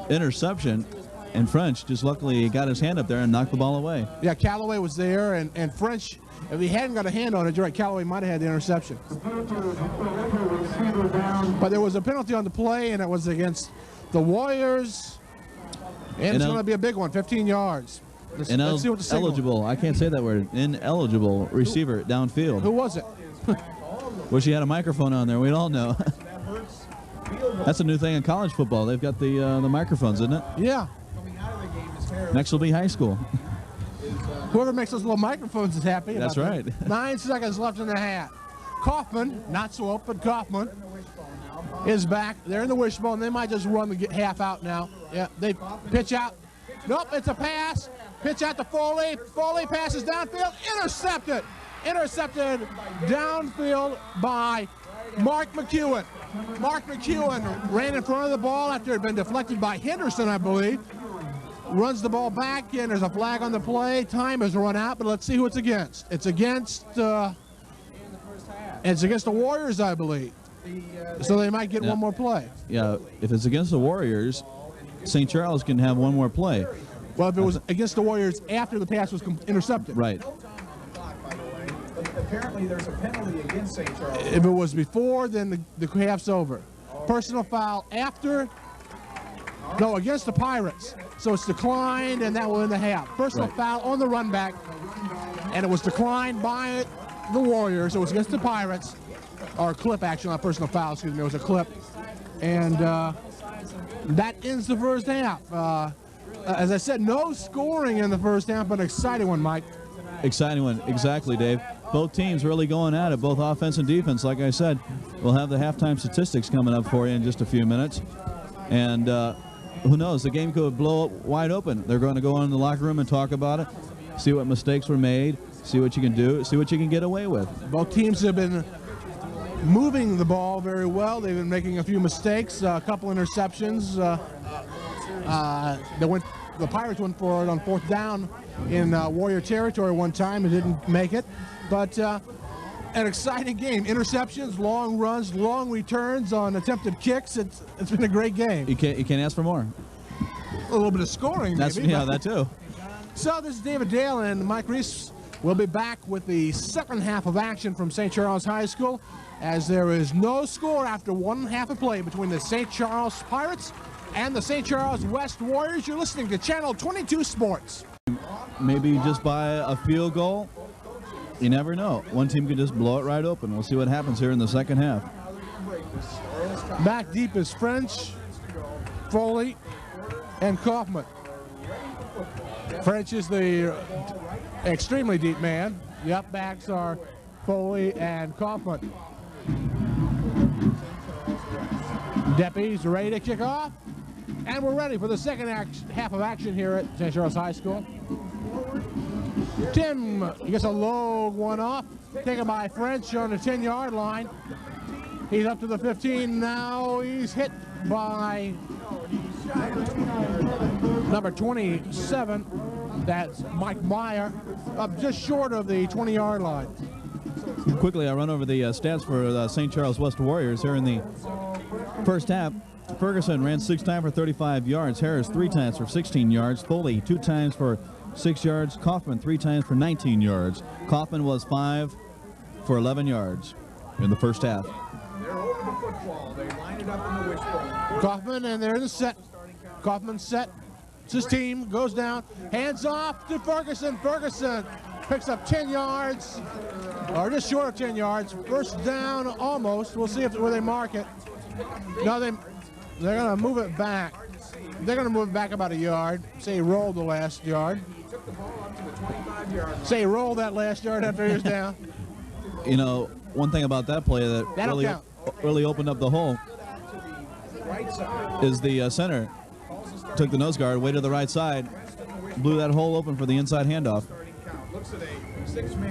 interception, and French just luckily got his hand up there and knocked the ball away. Yeah, Callaway was there, and French, if he hadn't got a hand on it, you're right, Callaway might have had the interception. But there was a penalty on the play, and it was against the Warriors, and it's going to be a big one, 15 yards. Let's see what the signal. Ineligible, I can't say that word, ineligible receiver downfield. Who was it? Wish he had a microphone on there, we'd all know. That's a new thing in college football. They've got the microphones, isn't it? Yeah. Next will be high school. Whoever makes those little microphones is happy. That's right. 9 seconds left in the half. Kaufman, not Swope, but Kaufman is back. They're in the wishbone. They might just run the half out now. Yeah, they pitch out. Nope, it's a pass. Pitch out to Foley. Foley passes downfield. Intercepted. Intercepted downfield by Mark McEwen. Mark McEwen ran in front of the ball after it had been deflected by Henderson, I believe. runs the ball back in. There's a flag on the play. Time has run out, but let's see who it's against. It's against the Warriors, I believe. So they might get one more play. Yeah, if it's against the Warriors, St. Charles can have one more play. Well, if it was against the Warriors after the pass was intercepted. Right. Apparently there's a penalty against St. Charles. If it was before, then the half's over. Personal foul after. No, against the Pirates. So it's declined, and that will end the half. Personal foul on the run back, and it was declined by the Warriors. It was against the Pirates. Or clip, actually, not personal foul, excuse me. It was a clip. And that ends the first half. As I said, no scoring in the first half, but an exciting one, Mike. Exciting one, exactly, Dave. Both teams really going at it, both offense and defense. Like I said, we'll have the halftime statistics coming up for you in just a few minutes. And who knows, the game could blow up wide open. They're going to go in the locker room and talk about it, see what mistakes were made, see what you can do, see what you can get away with. Both teams have been moving the ball very well. They've been making a few mistakes, a couple interceptions. The Pirates went for it on 4th down in Warrior territory one time and didn't make it. But an exciting game. Interceptions, long runs, long returns on attempted kicks. It's been a great game. You can't ask for more. A little bit of scoring, maybe. Yeah, that too. So this is David Dale and Mike Reese. We'll be back with the second half of action from St. Charles High School, as there is no score after one half of play between the St. Charles Pirates and the St. Charles West Warriors. You're listening to Channel 22 Sports. Maybe just by a field goal. You never know. One team could just blow it right open. We'll see what happens here in the second half. Back deep is French, Foley, and Kaufman. French is the extremely deep man. The up backs are Foley and Kaufman. Deppie's ready to kick off. And we're ready for the second half of action here at St. Charles High School. Tim gets a low one off, taken by French on the 10-yard line. He's up to the 15 now. He's hit by number 27. That's Mike Meyer, up just short of the 20-yard line. Quickly, I run over the stats for the St. Charles West Warriors here in the first half. Ferguson ran 6 times for 35 yards. Harris 3 times for 16 yards. Foley 2 times for 6 yards. Kaufman 3 times for 19 yards. Kaufman was 5 for 11 yards in the first half. They're over the football. They line it up in the wishbone. Kaufman, and they're in the set. Kaufman set. It's his team. Goes down. Hands off to Ferguson. Ferguson picks up 10 yards, or just short of 10 yards. First down almost. We'll see where they mark it. No, they're going to move it back. They're going to move it back about a yard. Say he rolled the last yard. Took the ball up to the 25-yard line. Say he rolled that last yard after he was down. You know, one thing about that play that really opened up the hole is the center took the nose guard way to the right side, blew that hole open for the inside handoff.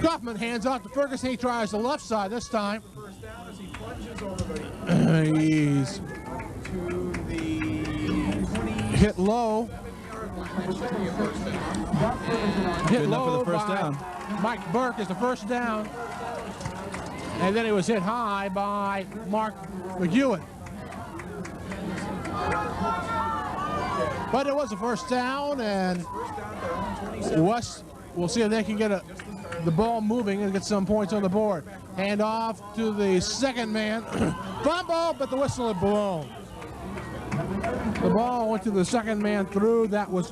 Kaufman hands off to Ferguson. He tries the left side this time. He's hit low. Hit low for the first down. Mike Burke is the first down. And then he was hit high by Mark McEwen. But it was a first down, and West, we'll see if they can get the ball moving and get some points on the board. Hand off to the second man. Fumble, but the whistle had blown. The ball went to the second man through. That was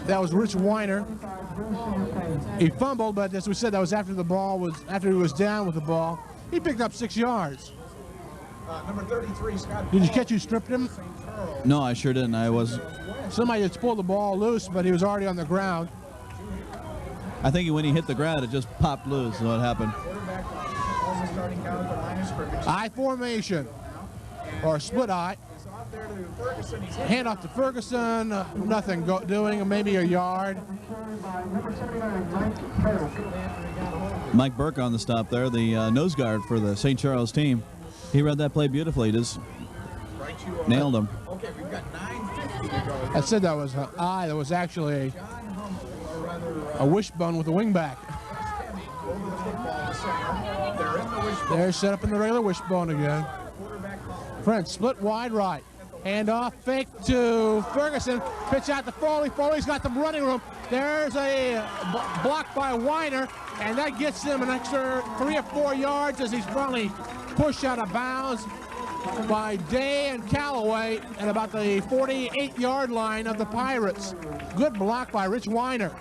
Rich Weiner. He fumbled, but as we said, that was after he was down with the ball. He picked up 6 yards. Number 33, Scott. Did you catch who stripped him? No, I sure didn't. Somebody just pulled the ball loose, but he was already on the ground. I think when he hit the ground, it just popped loose is what happened. I formation, or split eye. Hand off to Ferguson, nothing doing, maybe a yard. Mike Burke on the stop there, the nose guard for the St. Charles team. He read that play beautifully, just nailed him. Okay, we've got 9:50 to go I said that was an eye. That was actually a wishbone with a wingback. They're set up in the regular wishbone again. French split wide right. Handoff, fake to Ferguson. Pitch out to Foley. Foley's got some running room. There's a block by Weiner, and that gets him an extra 3 or 4 yards as he's finally pushed out of bounds by Day and Callaway at about the 48-yard line of the Pirates. Good block by Rich Weiner.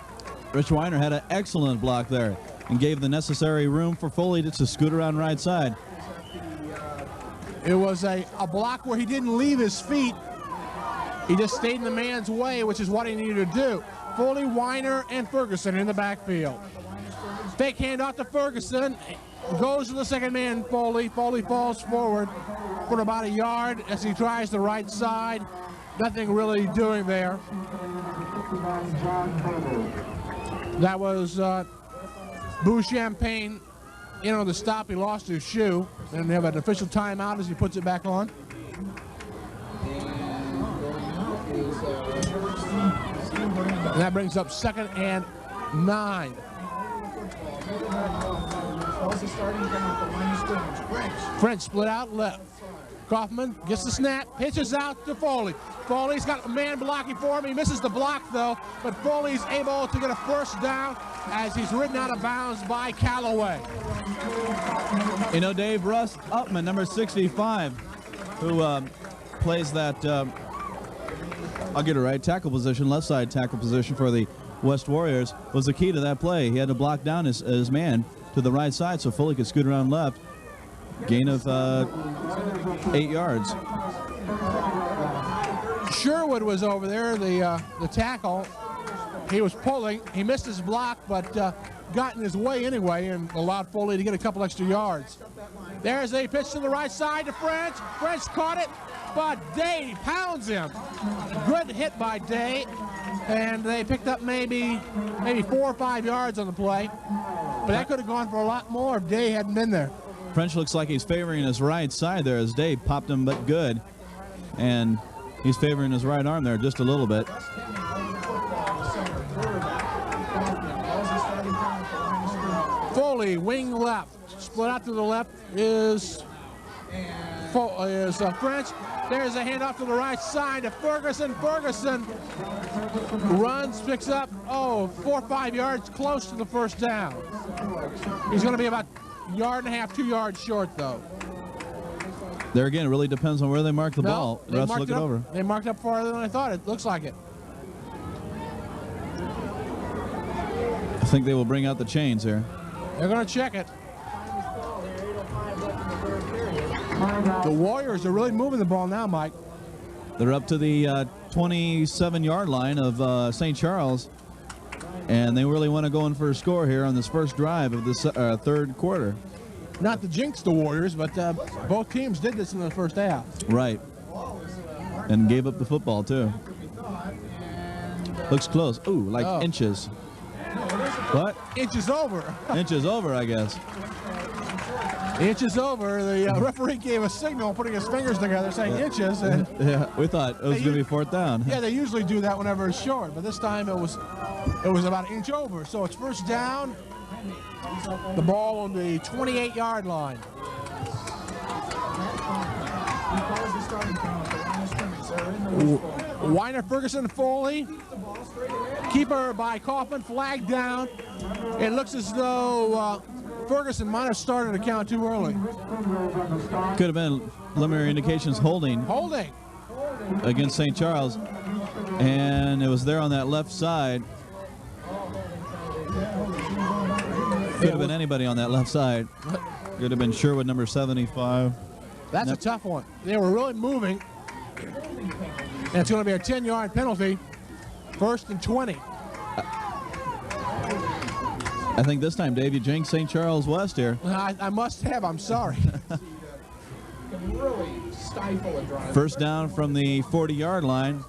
Rich Weiner had an excellent block there and gave the necessary room for Foley to scoot around right side. It was a block where he didn't leave his feet. He just stayed in the man's way, which is what he needed to do. Foley, Weiner, and Ferguson in the backfield. Fake handoff to Ferguson. Goes to the second man, Foley. Foley falls forward for about a yard as he tries the right side. Nothing really doing there. That was Boo Champagne in on the stop. He lost his shoe, and they have an official timeout as he puts it back on. And that brings up 2nd and 9. French split out left. Kaufman gets the snap, pitches out to Foley. Foley's got a man blocking for him. He misses the block though, but Foley's able to get a first down as he's ridden out of bounds by Callaway. You know, Dave, Russ Upman, number 65, who plays that, I'll get it right, tackle position, left side tackle position for the West Warriors, was the key to that play. He had to block down his man to the right side so Foley could scoot around left. Gain of 8 yards. Sherwood was over there, the tackle. He was pulling. He missed his block, but got in his way anyway and allowed Foley to get a couple extra yards. There's a pitch to the right side to French. French caught it, but Day pounds him. Good hit by Day, and they picked up maybe 4 or 5 yards on the play. But that could have gone for a lot more if Day hadn't been there. French looks like he's favoring his right side there as Day popped him, but good. And he's favoring his right arm there just a little bit. Foley, wing left. Split out to the left is French. There's a handoff to the right side to Ferguson. Ferguson runs, picks up, 4 or 5 yards close to the first down. He's going to be about 1.5 yards, 2 yards short, though. There again, it really depends on where they mark the ball. They Let's marked look it it up, over. They marked up farther than I thought. It looks like it. I think they will bring out the chains here. They're going to check it. The Warriors are really moving the ball now, Mike. They're up to the 27-yard line of St. Charles, and they really want to go in for a score here on this first drive of this third quarter. Not to jinx the Warriors, but both teams did this in the first half. Right. And gave up the football, too. Looks close. Ooh, like inches. What? Inches over. Inches over, I guess. Inches over. The referee gave a signal, putting his fingers together, saying inches. And yeah, we thought it was going to be 4th down. Yeah, they usually do that whenever it's short, but this time it was about an inch over. So it's first down. The ball on the 28-yard line. Weiner, Ferguson, Foley. Keeper by Kaufman, flag down. It looks as though Ferguson might have started the count too early. Could have been preliminary indications holding. Holding. Against St. Charles. And it was there on that left side. Could have been anybody on that left side. Could have been Sherwood, number 75. That's a tough one. They were really moving. And it's going to be a 10-yard penalty. 1st and 20. I think this time, Dave, you jinxed St. Charles West here. I must have. I'm sorry. First down from the 40-yard line.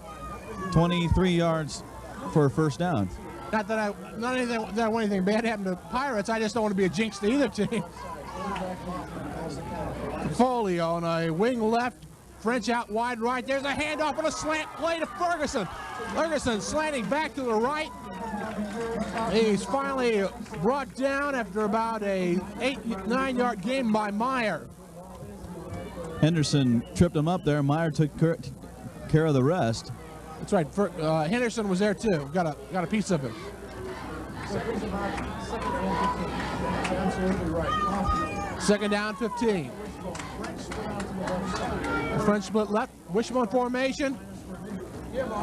23 yards for a first down. Not that I want anything bad happen to Pirates. I just don't want to be a jinx to either team. Foley on a wing left. French out wide right. There's a handoff and a slant play to Ferguson. Ferguson slanting back to the right. He's finally brought down after about a 8-9 yard gain by Meyer. Henderson tripped him up there. Meyer took care of the rest. That's right. Henderson was there too. Got a piece of him. Second down, 15. French split left, wishbone formation.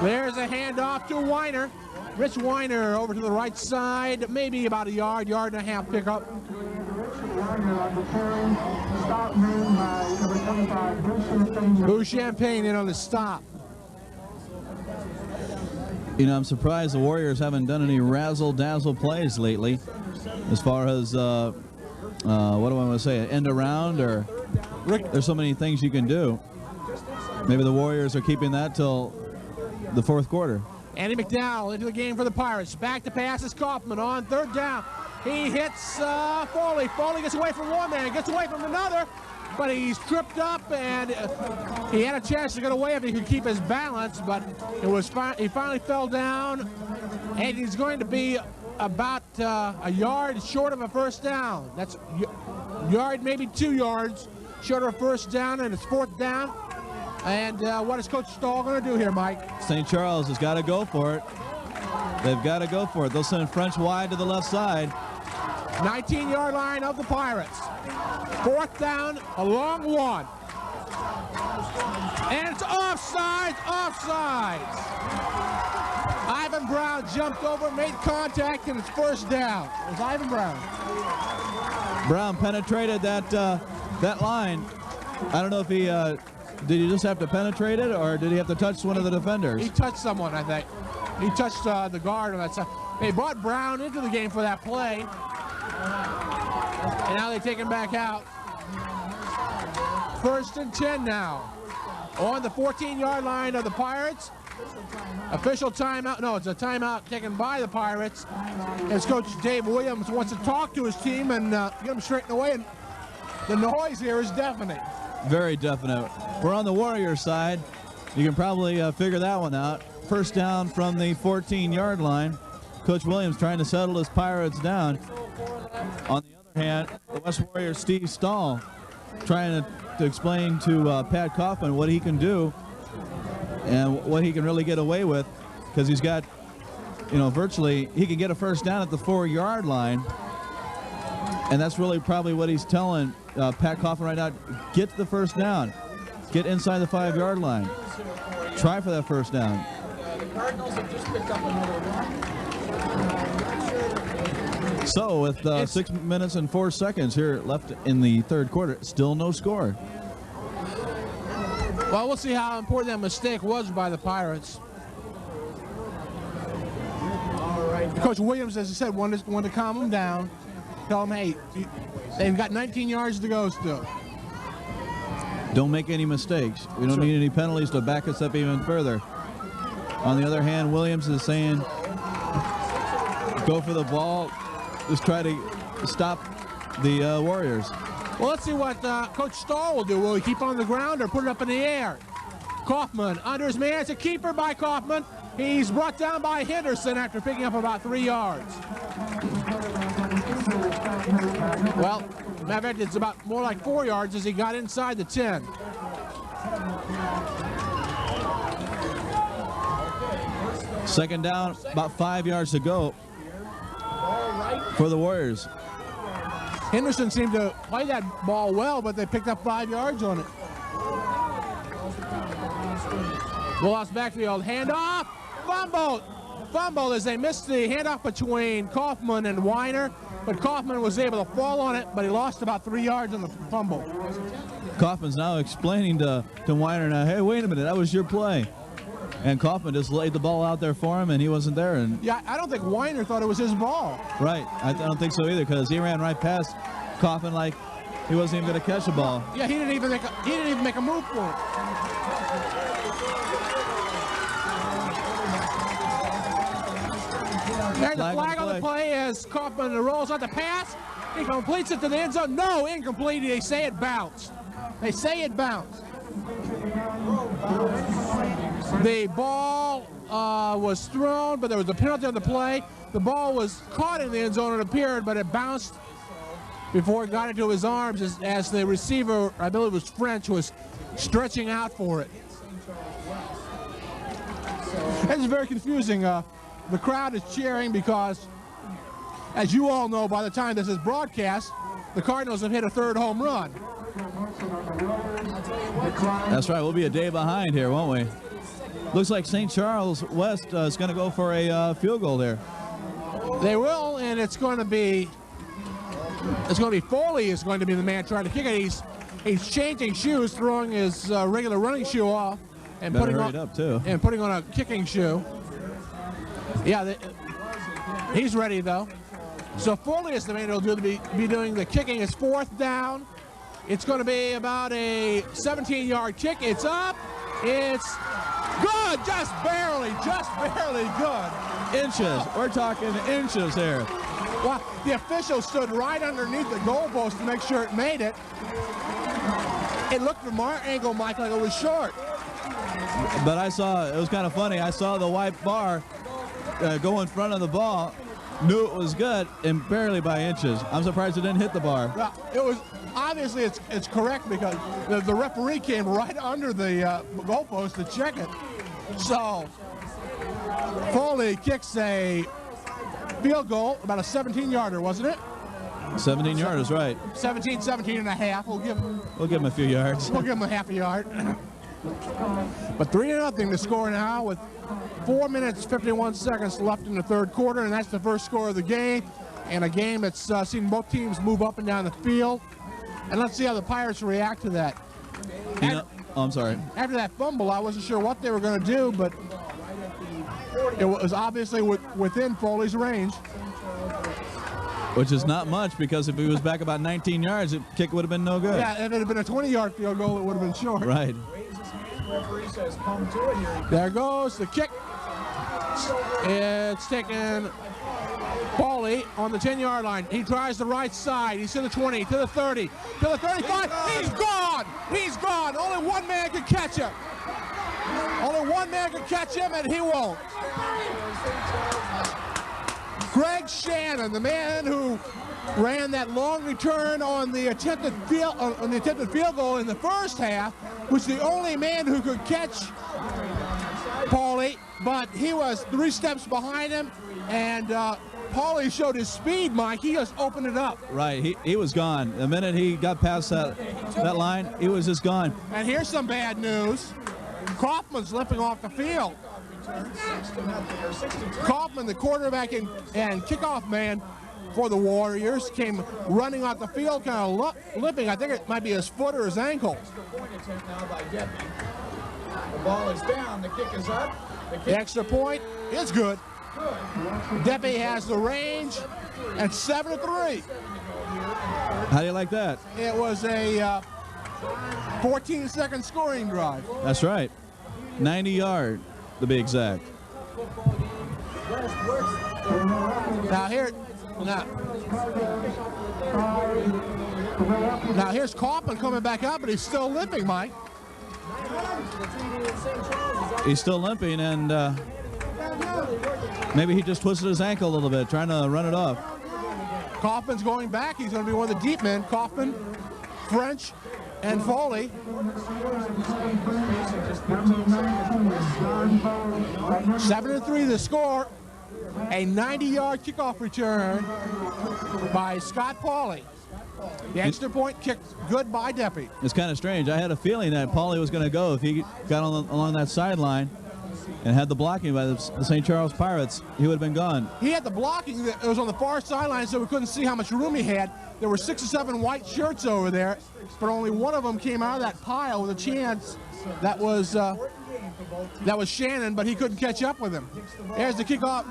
There's a handoff to Weiner. Rich Weiner over to the right side, maybe about a yard and a half pickup. Boo Champagne in on the stop. You know, I'm surprised the Warriors haven't done any razzle-dazzle plays lately as far as, what do I want to say, an end around, or there's so many things you can do. Maybe the Warriors are keeping that till the fourth quarter. Andy McDowell into the game for the Pirates. Back to pass is Kaufman on third down. He hits Foley. Foley gets away from one man, gets away from another, but he's tripped up, and he had a chance to get away if he could keep his balance, but he finally fell down, and he's going to be about a yard short of a first down. That's yard, maybe 2 yards short of a first down, and it's fourth down. And what is Coach Stahl going to do here, Mike? St. Charles has got to go for it. They've got to go for it. They'll send French wide to the left side. 19-yard line of the Pirates. Fourth down, a long one. And it's offsides, offsides. Ivan Brown jumped over, made contact, and it's first down. It was Ivan Brown. Brown penetrated that line. I don't know if he did he just have to penetrate it, or did he have to touch one of the defenders? He touched someone, I think. He touched the guard on that side. They brought Brown into the game for that play. And now they take him back out. First and 10 now. On the 14-yard line of the Pirates. Official timeout. No, it's a timeout taken by the Pirates. As Coach Dave Williams wants to talk to his team and get them straightened away. And the noise here is deafening. Very definite. We're on the Warriors side. You can probably figure that one out. First down from the 14-yard line. Coach Williams trying to settle his Pirates down. On the other hand, the West Warriors Steve Stahl trying to explain to Pat Kaufman what he can do and what he can really get away with, because he's got, you know, virtually he can get a first down at the 4-yard line, and that's really probably what he's telling Pat Kaufman right now. Get to the first down, get inside the 5-yard line, try for that first down. The Cardinals have just picked up another one. So with 6 minutes and 4 seconds here left in the third quarter, still no score. Well, we'll see how important that mistake was by the Pirates. All right. Coach Williams, as I said, wanted to calm them down. Tell them, hey, they've got 19 yards to go still. Don't make any mistakes. We don't need any penalties to back us up even further. On the other hand, Williams is saying, go for the ball. Just try to stop the Warriors. Well, let's see what Coach Stahl will do. Will he keep on the ground or put it up in the air? Kaufman under his man. It's a keeper by Kaufman. He's brought down by Henderson after picking up about 3 yards. Well, matter of fact, it's about more like 4 yards as he got inside the 10. Second down, about 5 yards to go for the Warriors. Henderson seemed to play that ball well, but they picked up 5 yards on it. Lost backfield, handoff, fumble as they missed the handoff between Kaufman and Weiner, but Kaufman was able to fall on it, but he lost about 3 yards on the fumble. Kaufman's now explaining to Weiner now, hey, wait a minute, that was your play. And Kaufman just laid the ball out there for him, and he wasn't there. And yeah, I don't think Weiner thought it was his ball. Right, I don't think so either, because he ran right past Kaufman like he wasn't even going to catch the ball. Yeah, he didn't even make a move for it. There's the flag on the play as Kaufman rolls out the pass. He completes it to the end zone. No, incomplete. They say it bounced. They say it bounced. The ball was thrown, but there was a penalty on the play. The ball was caught in the end zone, it appeared, but it bounced before it got into his arms as the receiver, I believe it was French, was stretching out for it. It's very confusing. The crowd is cheering because, as you all know, by the time this is broadcast, the Cardinals have hit a third home run. That's right. We'll be a day behind here, won't we? Looks like St. Charles West is going to go for a field goal there. They will, and it's going to be Pauley is going to be the man trying to kick it. He's changing shoes, throwing his regular running shoe off, and putting on a kicking shoe. Yeah, he's ready though. So Pauley is the man who'll be doing the kicking. It's fourth down. It's going to be about a 17-yard kick. It's up. It's good, just barely good. Inches. We're talking inches here. Well, the official stood right underneath the goalpost to make sure it made it. It looked from our angle, Mike, like it was short. But it was kind of funny. I saw the white bar go in front of the ball, knew it was good, and barely by inches. I'm surprised it didn't hit the bar. Well, it was, obviously it's correct because the referee came right under the goalpost to check it. So, Pauley kicks a field goal, about a 17-yarder, wasn't it? 17-yarders, right. 17 and a half. We'll give him a few yards. We'll give him a half a yard. But 3-0 to score now with 4 minutes, 51 seconds left in the third quarter, and that's the first score of the game. And a game that's seen both teams move up and down the field. And let's see how the Pirates react to that. I'm sorry. After that fumble, I wasn't sure what they were going to do, but it was obviously within Pauley's range. Which is not much, because if he was back about 19 yards, the kick would have been no good. Yeah, if it had been a 20-yard field goal, it would have been short. Right. There goes the kick. It's taken Pauley on the 10-yard line. He tries the right side. He's to the 20, to the 30, to the 35. He's gone. He's gone. Only one man can catch him. Only one man can catch him, and he won't. Greg Shannon, the man who ran that long return on the attempted field goal in the first half, was the only man who could catch Pauley, but he was 3 steps behind him, and Pauley showed his speed, Mike. He just opened it up. Right, he was gone. The minute he got past that line, he was just gone. And here's some bad news. Kaufman's limping off the field. Kaufman, the quarterback and kickoff man for the Warriors, came running off the field, kind of limping. I think it might be his foot or his ankle. The ball is down. The kick is up. The extra point is good. Deppy has the range at 7-3. How do you like that? It was a 14-second scoring drive. That's right. 90-yard, to be exact. Now here's Kaufman coming back up, but he's still limping, Mike. He's still limping, and maybe he just twisted his ankle a little bit, trying to run it off. Kaufman's going back. He's going to be one of the deep men. Kaufman, French, and Pauley. 7-3 the score. A 90-yard kickoff return by Scott Pauley. The extra point kicked good by Deppy. It's kind of strange. I had a feeling that Pauley was going to go if he got along that sideline and had the blocking by the St. Charles Pirates. He would have been gone. He had the blocking. It was on the far sideline, so we couldn't see how much room he had. There were 6 or 7 white shirts over there, but only one of them came out of that pile with a chance. That was Shannon, but he couldn't catch up with him. There's the kickoff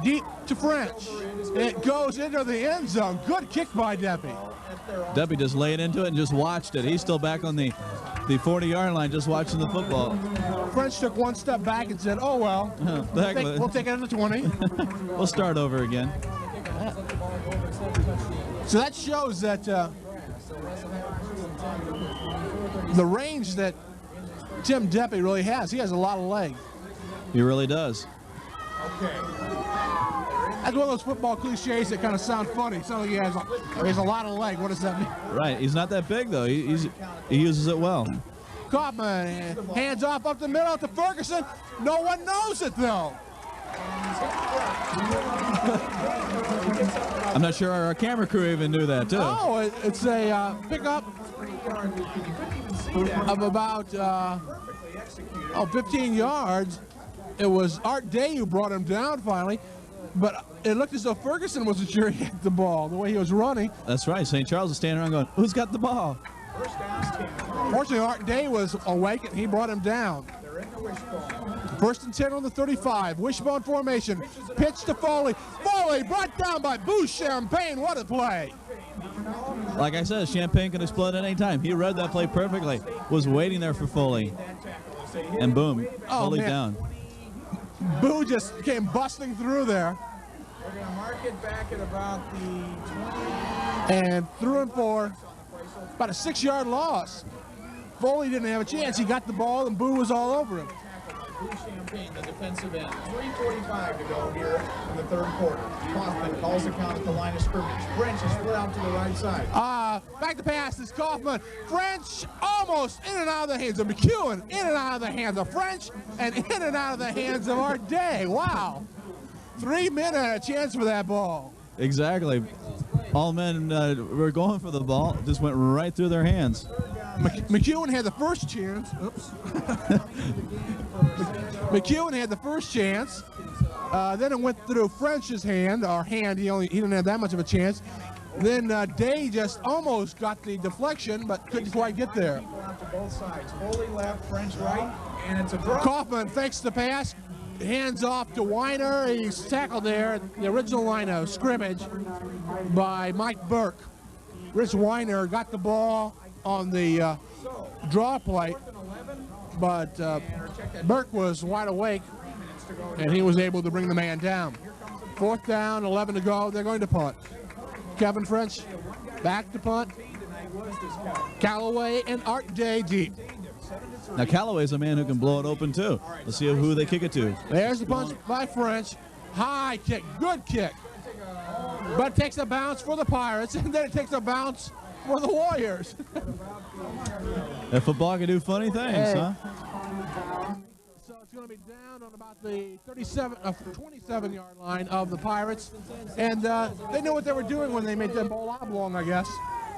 deep to French. It goes into the end zone. Good kick by Deppy. Deppy just laid into it and just watched it. He's still back on the 40-yard line just watching the football. French took 1 step back and said, oh, well, we'll take it at the 20. We'll start over again. So that shows that the range that Tim Deppy really has. He has a lot of leg. He really does. Okay. That's one of those football cliches that kind of sound funny. Sounds like he has a lot of leg. What does that mean? Right. He's not that big, though. He uses it well. Kaufman, hands off up the middle to Ferguson. No one knows it, though. I'm not sure our camera crew even knew that, too. Oh, it's a pickup of about 15 yards. It was Art Day who brought him down finally, but it looked as though Ferguson wasn't sure he had the ball, the way he was running. That's right. St. Charles is standing around going, who's got the ball? Fortunately, Art Day was awake and he brought him down. First and 10 on the 35. Wishbone formation. Pitch to Foley. Foley brought down by Boosh Champagne. What a play. Like I said, Champagne can explode at any time. He read that play perfectly. Was waiting there for Foley. And boom, Foley down. Boo just came busting through there. We're going to mark it back at about the 20. And threw him for about a 6-yard loss. Foley didn't have a chance. He got the ball and Boo was all over him. Blue Champagne, the defensive end. 3:45 to go here in the third quarter. Kaufman calls the count at the line of scrimmage. French is split out to the right side. Back to pass is Kaufman. French almost in and out of the hands of McEwen, in and out of the hands of French, and in and out of the hands of Art Day. Wow. 3 men had a chance for that ball. Exactly. All men were going for the ball. Just went right through their hands. McEwen had the first chance. Oops. McEwen had the first chance. Then it went through French's hand, or hand. He didn't have that much of a chance. Then Day just almost got the deflection, but couldn't quite get there. To both sides. Foley left, French right, and it's a drop. Kaufman fakes the pass. Hands off to Weiner. He's tackled there at the original line of scrimmage by Mike Burke. Rich Weiner got the ball on the draw play, but Burke was wide awake, and he was able to bring the man down. 4th down, 11 to go. They're going to punt. Kevin French back to punt. Callaway and Art Day deep. Now Callaway's a man who can blow it open too. Let's see who they kick it to. There's the punch by French. High kick, good kick. But it takes a bounce for the Pirates, and then it takes a bounce for the Warriors. That football can do funny things, huh? So it's going to be down on about the 27-yard line of the Pirates. And they knew what they were doing when they made that ball oblong, I guess.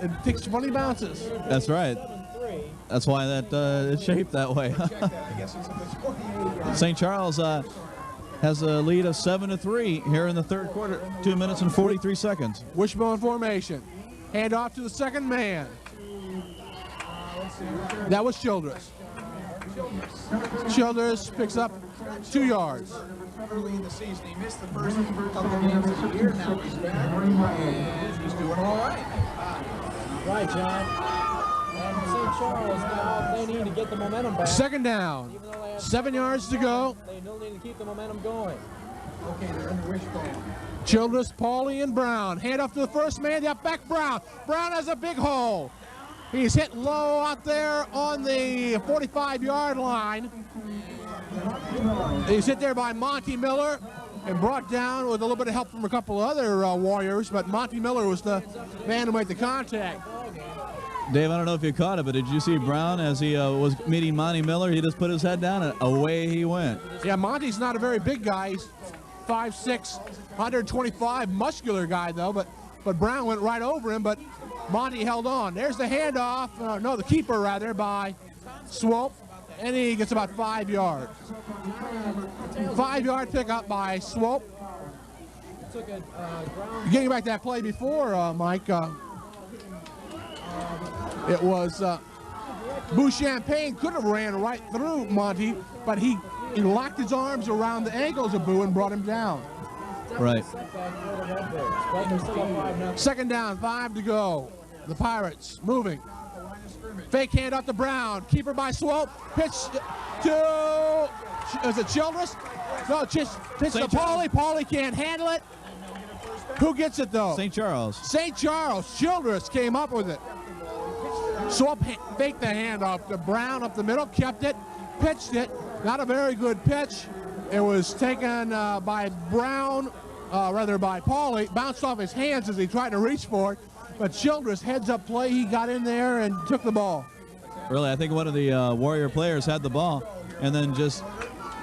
It takes funny bounces. That's right. That's why that it's shaped that way. St. Charles has a lead of 7-3 here in the third quarter. 2 minutes and 43 seconds. Wishbone formation. Hand off to the second man. That was Childress. Childress picks up 2 yards. Early in the season, he missed the first couple of games of the year. Now he's back, and he's doing all right. Right, John. And St. Charles now, they need to get the momentum back. 2nd down. 7 yards to go. They still need to keep the momentum going. Okay, they're in the wishbone. Childress, Pauley, and Brown. Hand off to the first man. Up back Brown. Brown has a big hole. He's hit low out there on the 45-yard line. He's hit there by Monty Miller and brought down with a little bit of help from a couple other Warriors, but Monty Miller was the man who made the contact. Dave, I don't know if you caught it, but did you see Brown as he was meeting Monty Miller? He just put his head down and away he went. Yeah, Monty's not a very big guy. He's 5'6", 125, muscular guy though, but Brown went right over him, but Monty held on. There's the handoff, the keeper rather, by Swope, and he gets about 5 yards. 5-yard pickup by Swope. Getting back to that play before, Mike, it was Boo Champagne could have ran right through Monty, but he locked his arms around the ankles of Boo and brought him down. Right. 2nd down, 5 to go. The Pirates moving. Fake hand up to Brown. Keeper by Swope. Pitch to, is it Childress? No, pitch to Pauley. Pauley can't handle it. Who gets it though? St. Charles. St. Charles. Childress came up with it. Swope faked the handoff to Brown up the middle, kept it. pitched it. Not a very good pitch. It was taken by Brown, rather by Pauley, bounced off his hands as he tried to reach for it. But Childress, heads up play, he got in there and took the ball. Really, I think one of the Warrior players had the ball and then just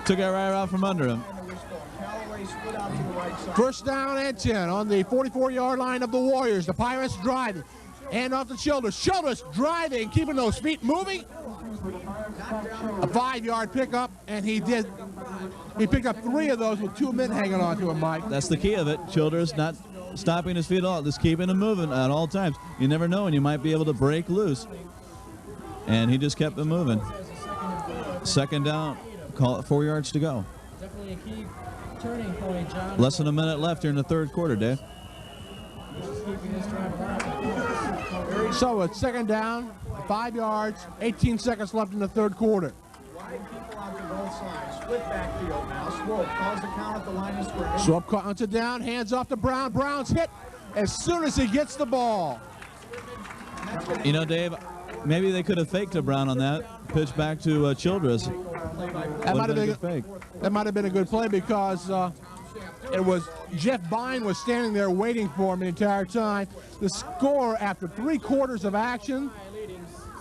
took it right out from under him. First down and 10 on the 44-yard line of the Warriors. The Pirates driving. Hand off to Childress. Childress driving, keeping those feet moving. A 5-yard pickup, and he picked up 3 of those with 2 men hanging on to him, Mike. That's the key of it. Childress not stopping his feet at all, just keeping them moving at all times. You never know when you might be able to break loose. And he just kept them moving. Second down, call it 4 yards to go. Definitely a key turning point, John. Less than a minute left here in the third quarter, Dave. Just keeping this drive alive. So it's second down, 5 yards, 18 seconds left in the third quarter. Wide people out to both sides. Split backfield now. Swope calls the count at the line of scrimmage. Swope counts it down, hands off to Brown. Brown's hit as soon as he gets the ball. You know, Dave, maybe they could have faked to Brown on that. Pitch back to Childress. That might have been a good fake. That might have been a good play because it was Jeff Bine was standing there waiting for him the entire time. The score after 3 quarters of action,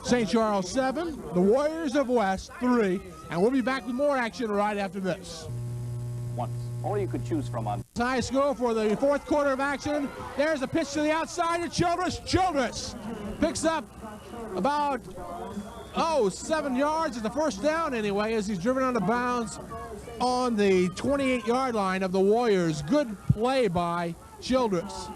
St. Charles 7, the Warriors of West 3, and we'll be back with more action right after this. Once. Or you could choose from on. High score for the fourth quarter of action. There's a pitch to the outside to Childress. Childress picks up about 7 yards. It's the first down anyway as he's driven out of bounds on the 28-yard line of the Warriors. Good play by Childress.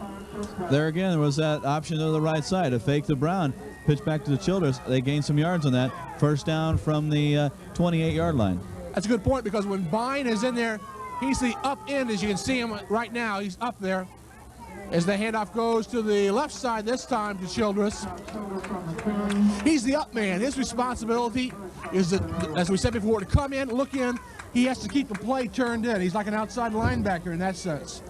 There again, there was that option to the right side, a fake to Brown, pitch back to the Childress. They gained some yards on that. First down from the 28-yard line. That's a good point because when Bine is in there, he's the up end, as you can see him right now. He's up there. As the handoff goes to the left side this time to Childress. He's the up man. His responsibility is, as we said before, to come in, look in. He has to keep the play turned in. He's like an outside linebacker in that sense.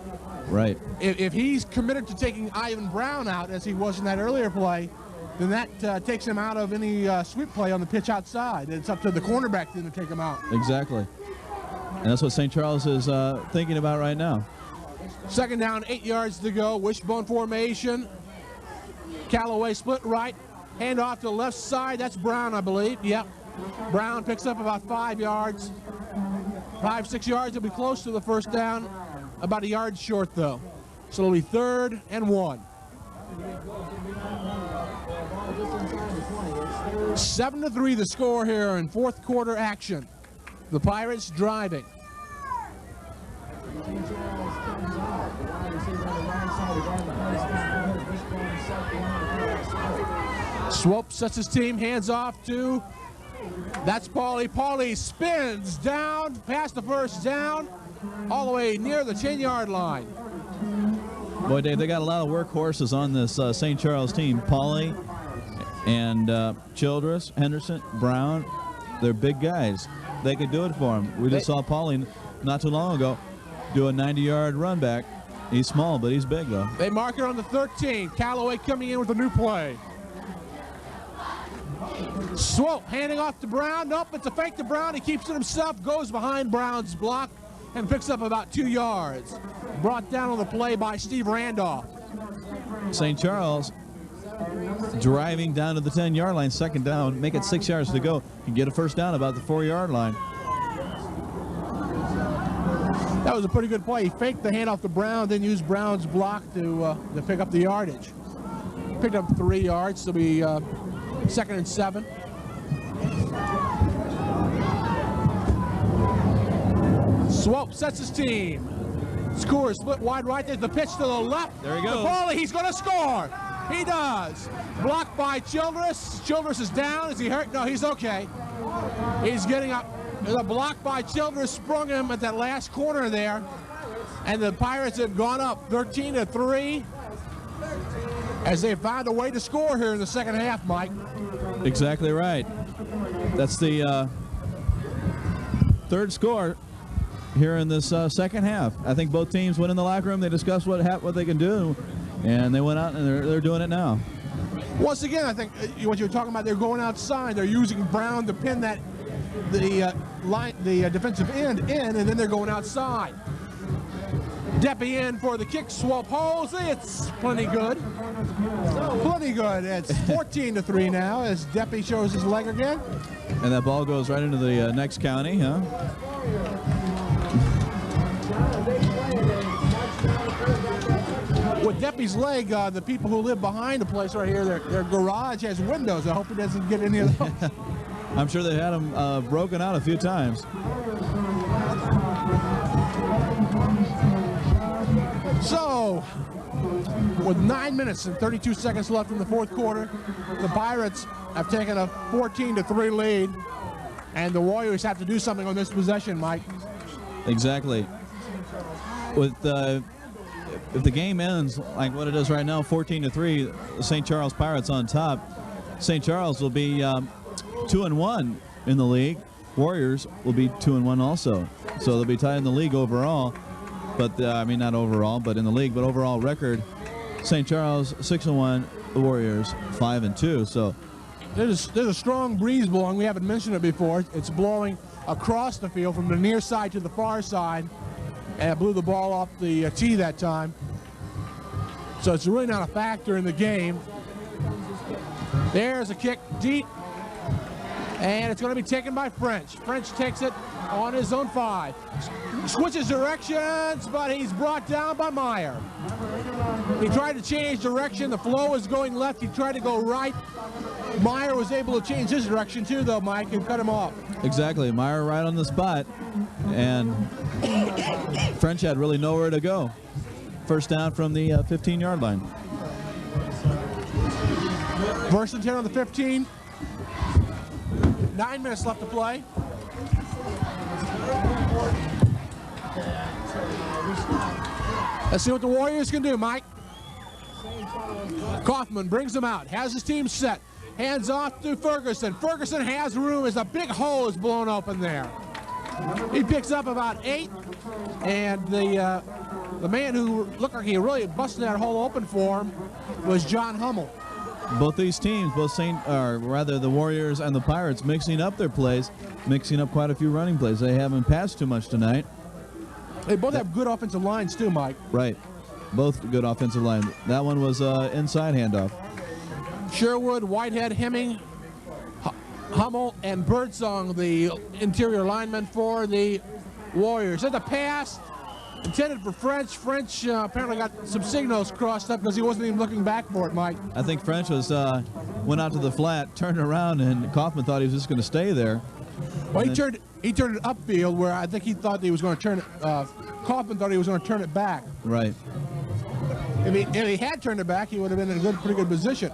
Right. If he's committed to taking Ivan Brown out, as he was in that earlier play, then that takes him out of any sweep play on the pitch outside. It's up to the cornerback then to take him out. Exactly. And that's what St. Charles is thinking about right now. Second down, 8 yards to go. Wishbone formation. Callaway split right. Hand off to the left side. That's Brown, I believe. Yep. Brown picks up about 5 yards. 5, 6 yards. It'll be close to the first down. About a yard short, though. So it'll be 3rd and 1. 7-3 the score here in fourth quarter action. The Pirates driving. Swope sets his team, hands off to, that's Pauley. Pauley spins down, past the first down, all the way near the 10-yard line. Boy, Dave, they got a lot of workhorses on this St. Charles team. Pauley and Childress, Henderson, Brown, they're big guys. They could do it for him. We just saw Pauley not too long ago do a 90-yard run back. He's small, but he's big, though. They mark it on the 13. Callaway coming in with a new play. Swope handing off to Brown. Nope, it's a fake to Brown. He keeps it himself, goes behind Brown's block, and picks up about 2 yards. Brought down on the play by Steve Randolph. St. Charles driving down to the 10-yard line, second down, make it 6 yards to go. You get a first down about the 4-yard line. That was a pretty good play. He faked the handoff to Brown, then used Brown's block to pick up the yardage. Picked up 3 yards, so it'll be 2nd and 7. Swope sets his team. Score split wide right. There's the pitch to the left. There he goes. Pauley, he's going to score. He does. Blocked by Childress. Childress is down. Is he hurt? No, he's okay. He's getting up. The block by Childress sprung him at that last corner there. And the Pirates have gone up 13-3 as they found a way to score here in the second half, Mike. Exactly right. That's the third score here in this second half. I think both teams went in the locker room. They discussed what they can do, and they went out and they're doing it now. Once again, I think what you're talking about, they're going outside. They're using Brown to pin that the defensive end in, and then they're going outside. Deppy in for the kick, swap hose. It's plenty good. Plenty good. It's 14-3 now as Deppy shows his leg again. And that ball goes right into the next county, huh? With Deppy's leg, the people who live behind the place right here, their garage has windows. I hope he doesn't get any of those. I'm sure they had him broken out a few times. So, with 9 minutes and 32 seconds left in the fourth quarter, the Pirates have taken a 14-3 lead, and the Warriors have to do something on this possession, Mike. Exactly. With if the game ends like what it is right now, 14-3, the St. Charles Pirates on top, St. Charles will be 2-1 in the league. Warriors will be 2-1 also. So they'll be tied in the league overall. But I mean, not overall, but in the league. But overall record, St. Charles 6-1, the Warriors 5-2. So there's a strong breeze blowing. We haven't mentioned it before. It's blowing across the field from the near side to the far side, and it blew the ball off the tee that time. So it's really not a factor in the game. There's a kick deep, and it's going to be taken by French. French takes it on his own 5. Switches directions, but he's brought down by Meyer. He tried to change direction. The flow was going left. He tried to go right. Meyer was able to change his direction too, though, Mike, and cut him off. Exactly. Meyer right on the spot, and French had really nowhere to go. First down from the 15-yard line. First and 10 on the 15. 9 minutes left to play. Let's see what the Warriors can do, Mike. Kaufman brings them out, has his team set. Hands off to Ferguson. Ferguson has room as a big hole is blown open there. He picks up about 8, and the man who looked like he really busted that hole open for him was John Hummel. Both these teams, the Warriors and the Pirates, mixing up their plays, mixing up quite a few running plays. They haven't passed too much tonight. They both have good offensive lines too, Mike. Right. Both good offensive line. That one was inside handoff. Sherwood, Whitehead, Hemming, Hummel, and Birdsong, the interior linemen for the Warriors. At the pass, intended for French. French apparently got some signals crossed up because he wasn't even looking back for it, Mike. I think French was went out to the flat, turned around, and Kaufman thought he was just going to stay there. Well, he turned it upfield where I think he thought he was going to turn it. Kaufman thought he was going to turn it back. Right. If he had turned it back, he would have been in a pretty good position.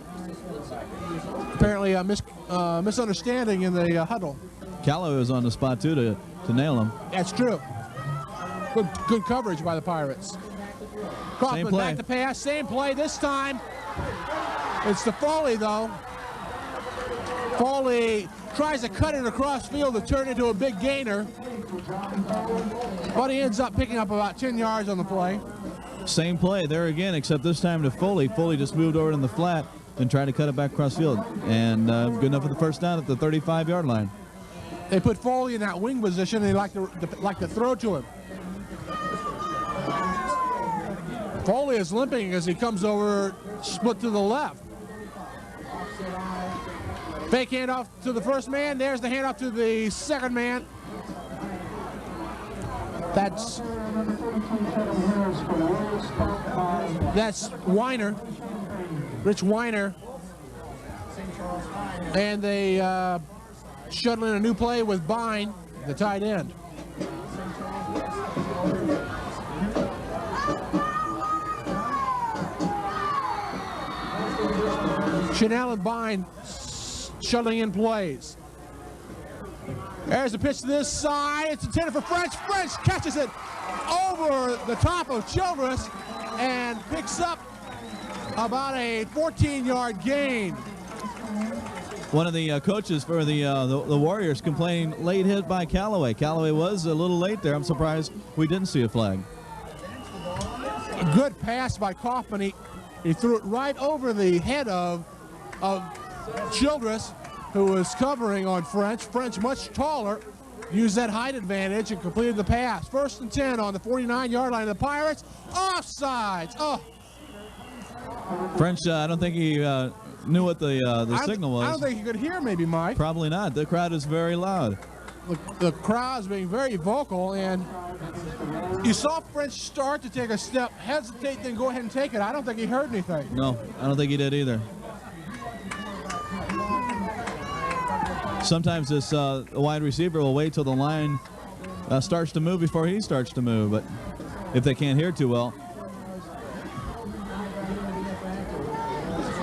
Apparently, a misunderstanding in the huddle. Calloway was on the spot too to nail him. That's true. Good coverage by the Pirates. Kaufman back to pass, same play this time. It's to Pauley though. Pauley tries to cut it across field to turn into a big gainer, but he ends up picking up about 10 yards on the play. Same play there again, except this time to Foley. Foley just moved over in the flat and tried to cut it back across field, and good enough for the first down at the 35-yard line. They put Foley in that wing position, and they like to throw to him. Foley is limping as he comes over, split to the left. Fake handoff to the first man. There's the handoff to the second man. That's Weiner, Rich Weiner. And they shuttle in a new play with Bine, the tight end. Chanel and Bine shuttling in plays. There's a pitch to this side. It's intended for French. French catches it over the top of Childress and picks up about a 14-yard gain. One of the coaches for the Warriors complaining late hit by Calloway. Calloway was a little late there. I'm surprised we didn't see a flag. A good pass by Kaufman. He threw it right over the head of Childress. who was covering on French. French, much taller, used that height advantage and completed the pass. 1st and 10 on the 49-yard line of the Pirates. Offsides. Oh. French, I don't think he knew what the signal was. I don't think he could hear, maybe, Mike. Probably not. The crowd is very loud. The crowd's being very vocal, and you saw French start to take a step, hesitate, then go ahead and take it. I don't think he heard anything. No, I don't think he did either. Sometimes this wide receiver will wait till the line starts to move before he starts to move, but if they can't hear too well.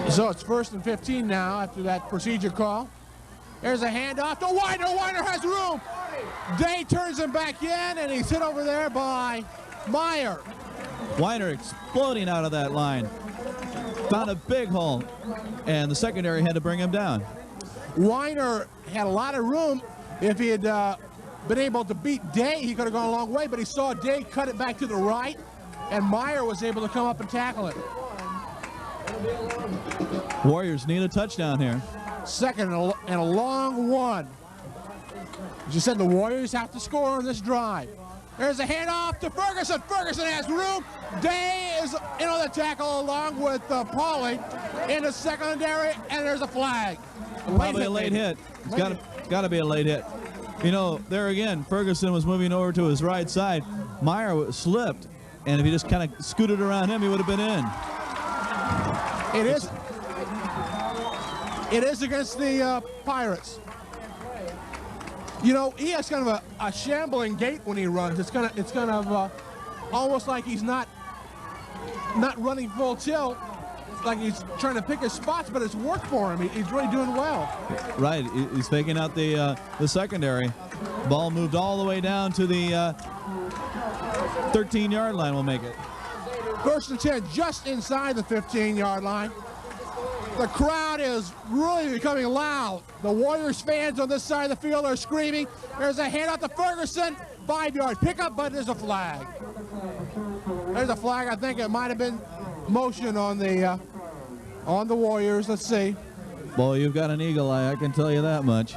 So it's 1st and 15 now after that procedure call. There's a handoff to Weiner. Weiner has room. Day turns him back in, and he's hit over there by Meyer. Weiner exploding out of that line. Found a big hole, and the secondary had to bring him down. Weiner had a lot of room. If he had been able to beat Day, he could have gone a long way, but he saw Day cut it back to the right, and Meyer was able to come up and tackle it. Warriors need a touchdown here. 2nd and a long one. As you said, the Warriors have to score on this drive. There's a handoff to Ferguson. Ferguson has room. Day is in on the tackle along with Pauley in the secondary, and there's a flag. Probably a late hit. It's got to be a late hit. You know, there again, Ferguson was moving over to his right side. Meyer slipped, and if he just kind of scooted around him, he would have been in. It is against the Pirates. You know, he has kind of a shambling gait when he runs. It's kind of almost like he's not running full tilt, like he's trying to pick his spots, but it's worked for him. He's really doing well. Right, he's faking out the secondary. Ball moved all the way down to the 13-yard line. Will make it. 1st and 10, just inside the 15-yard line. The crowd is really becoming loud. The Warriors fans on this side of the field are screaming. There's a handoff to Ferguson, 5-yard pickup, but there's a flag. There's a flag. I think it might have been motion on the Warriors. Let's see. Boy, you've got an eagle eye, I can tell you that much.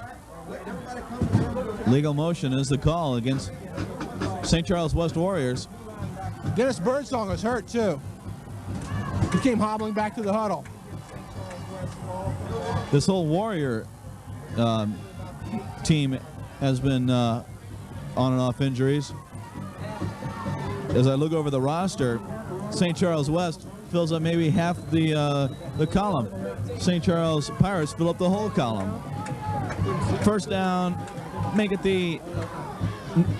Legal motion is the call against St. Charles West Warriors. Dennis Birdsong was hurt too. He came hobbling back to the huddle. This whole Warrior team has been on and off injuries. As I look over the roster, St. Charles West fills up maybe half the column. St. Charles Pirates fill up the whole column. 1st down, make it the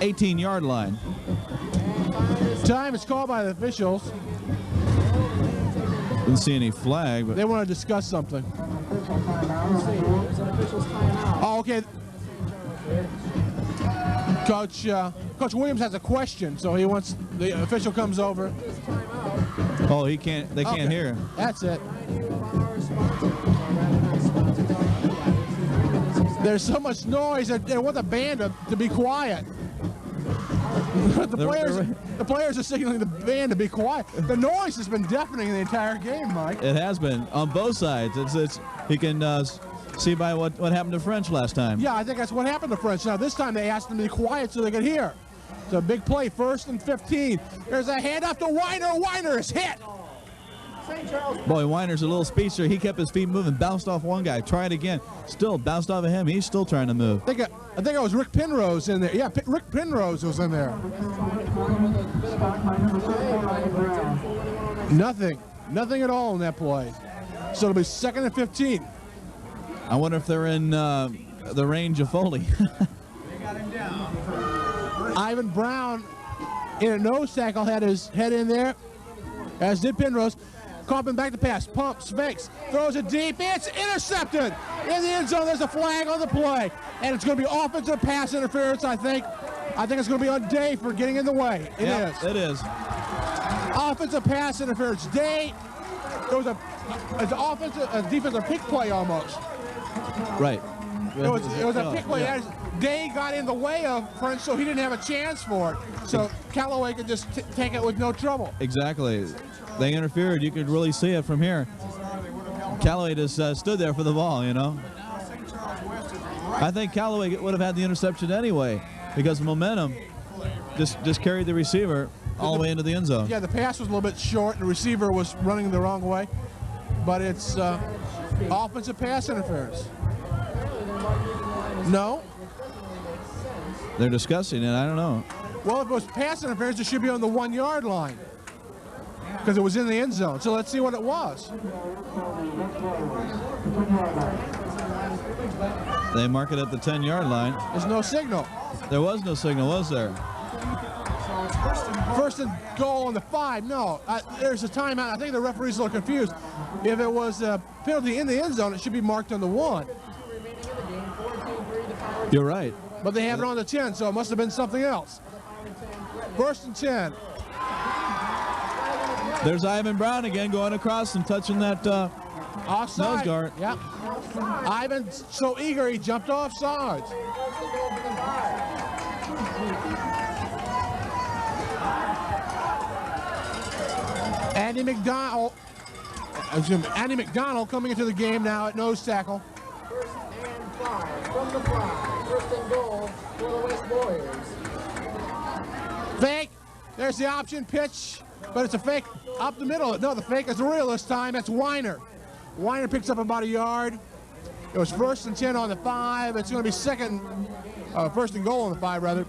18-yard line. Time is called by the officials. Didn't see any flag, but they want to discuss something. Oh, okay. Coach Williams has a question, so he wants the official comes over. Oh, he can't. They can't hear. That's it. There's so much noise that they want the band to be quiet. The players are signaling the band to be quiet. The noise has been deafening the entire game, Mike. It has been on both sides. He can see by what happened to French last time. Yeah, I think that's what happened to French. Now this time they asked them to be quiet so they could hear. It's a big play, 1st and 15. There's a handoff to Weiner. Weiner is hit. Boy, Weiner's a little speedster. He kept his feet moving, bounced off one guy, tried again, still bounced off of him. He's still trying to move. I think it was Rick Penrose in there. Yeah, Rick Penrose was in there. Nothing at all in that play. So it'll be 2nd and 15. I wonder if they're in the range of Foley. Ivan Brown in a nose tackle had his head in there, as did Penrose. Copping back to pass, pumps, fakes, throws it deep. It's intercepted in the end zone. There's a flag on the play, and it's going to be offensive pass interference. I think it's going to be on Day for getting in the way. It is. Offensive pass interference. Day. It was a defensive pick play almost. Right. It was a pick play. Yeah. Day got in the way of French, so he didn't have a chance for it. So Callaway could just take it with no trouble. Exactly. They interfered. You could really see it from here. Callaway just stood there for the ball, you know. I think Callaway would have had the interception anyway because momentum just carried the receiver all the way into the end zone. Yeah, the pass was a little bit short. The receiver was running the wrong way, but it's offensive pass interference. No. They're discussing it. I don't know. Well, if it was pass interference, it should be on the 1 yard line because it was in the end zone. So let's see what it was. They mark it at the 10-yard line. There's no signal. There was no signal, was there? First and goal on the 5. No, there's a timeout. I think the referee's a little confused. If it was a penalty in the end zone, it should be marked on the 1. You're right. But they have it on the 10, so it must have been something else. First and 10. There's Ivan Brown again going across and touching that Offside. nose guard. Yep. Ivan's so eager he jumped off sides. Andy McDonald coming into the game now at nose tackle. First and 5 from the 5. First and goal for the West Warriors. Fake. There's the option pitch, but it's a fake up the middle. No, the fake is real this time. That's Weiner. Weiner picks up about a yard. It was first and 10 on the 5. It's going to be first and goal on the 5, rather.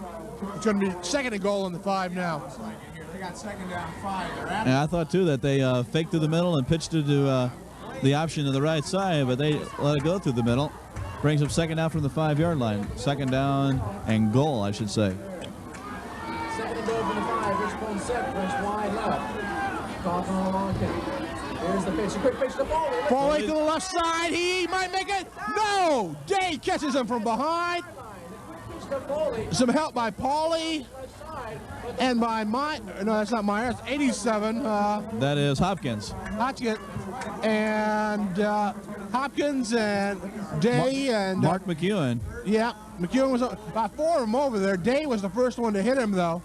It's going to be second and goal on the 5 now. They got second down 5. Yeah, I thought too that they faked through the middle and pitched it to the option to the right side, but they let it go through the middle. Brings up second down from the 5-yard line. Second down and goal, I should say. Second and goal from the 5. Rich point set. French wide left. Caught on a long kick. Here's the pitch. A quick pitch to Pauley. Pauley to the left side. He might make it. No! Day catches him from behind. Some help by Pauley. And by no, that's not Meyer. That's 87. That is Hopkins. And Hopkins and Day and Mark McEwen. Yeah, McEwen was about 4 of them over there. Day was the first one to hit him though,